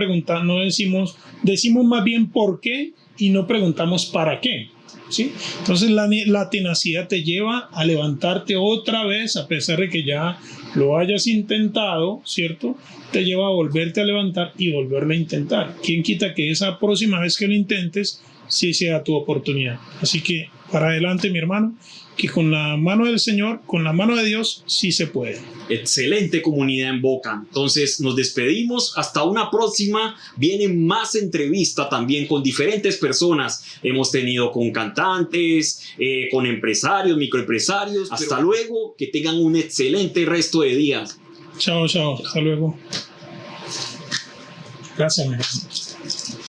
Speaker 2: decimos más bien por qué y no preguntamos para qué. ¿Sí? Entonces la tenacidad te lleva a levantarte otra vez, a pesar de que ya lo hayas intentado, ¿cierto? Te lleva a volverte a levantar y volverlo a intentar. ¿Quién quita que esa próxima vez que lo intentes sí sea tu oportunidad? Así que para adelante, mi hermano, que con la mano del Señor, con la mano de Dios, sí se puede.
Speaker 1: Excelente comunidad en Boca. Entonces nos despedimos. Hasta una próxima. Vienen más entrevistas también con diferentes personas. Hemos tenido con cantantes, con empresarios, microempresarios. Hasta luego. Que tengan un excelente resto de días.
Speaker 2: Chao, chao. Hasta luego. Gracias, mi hermano.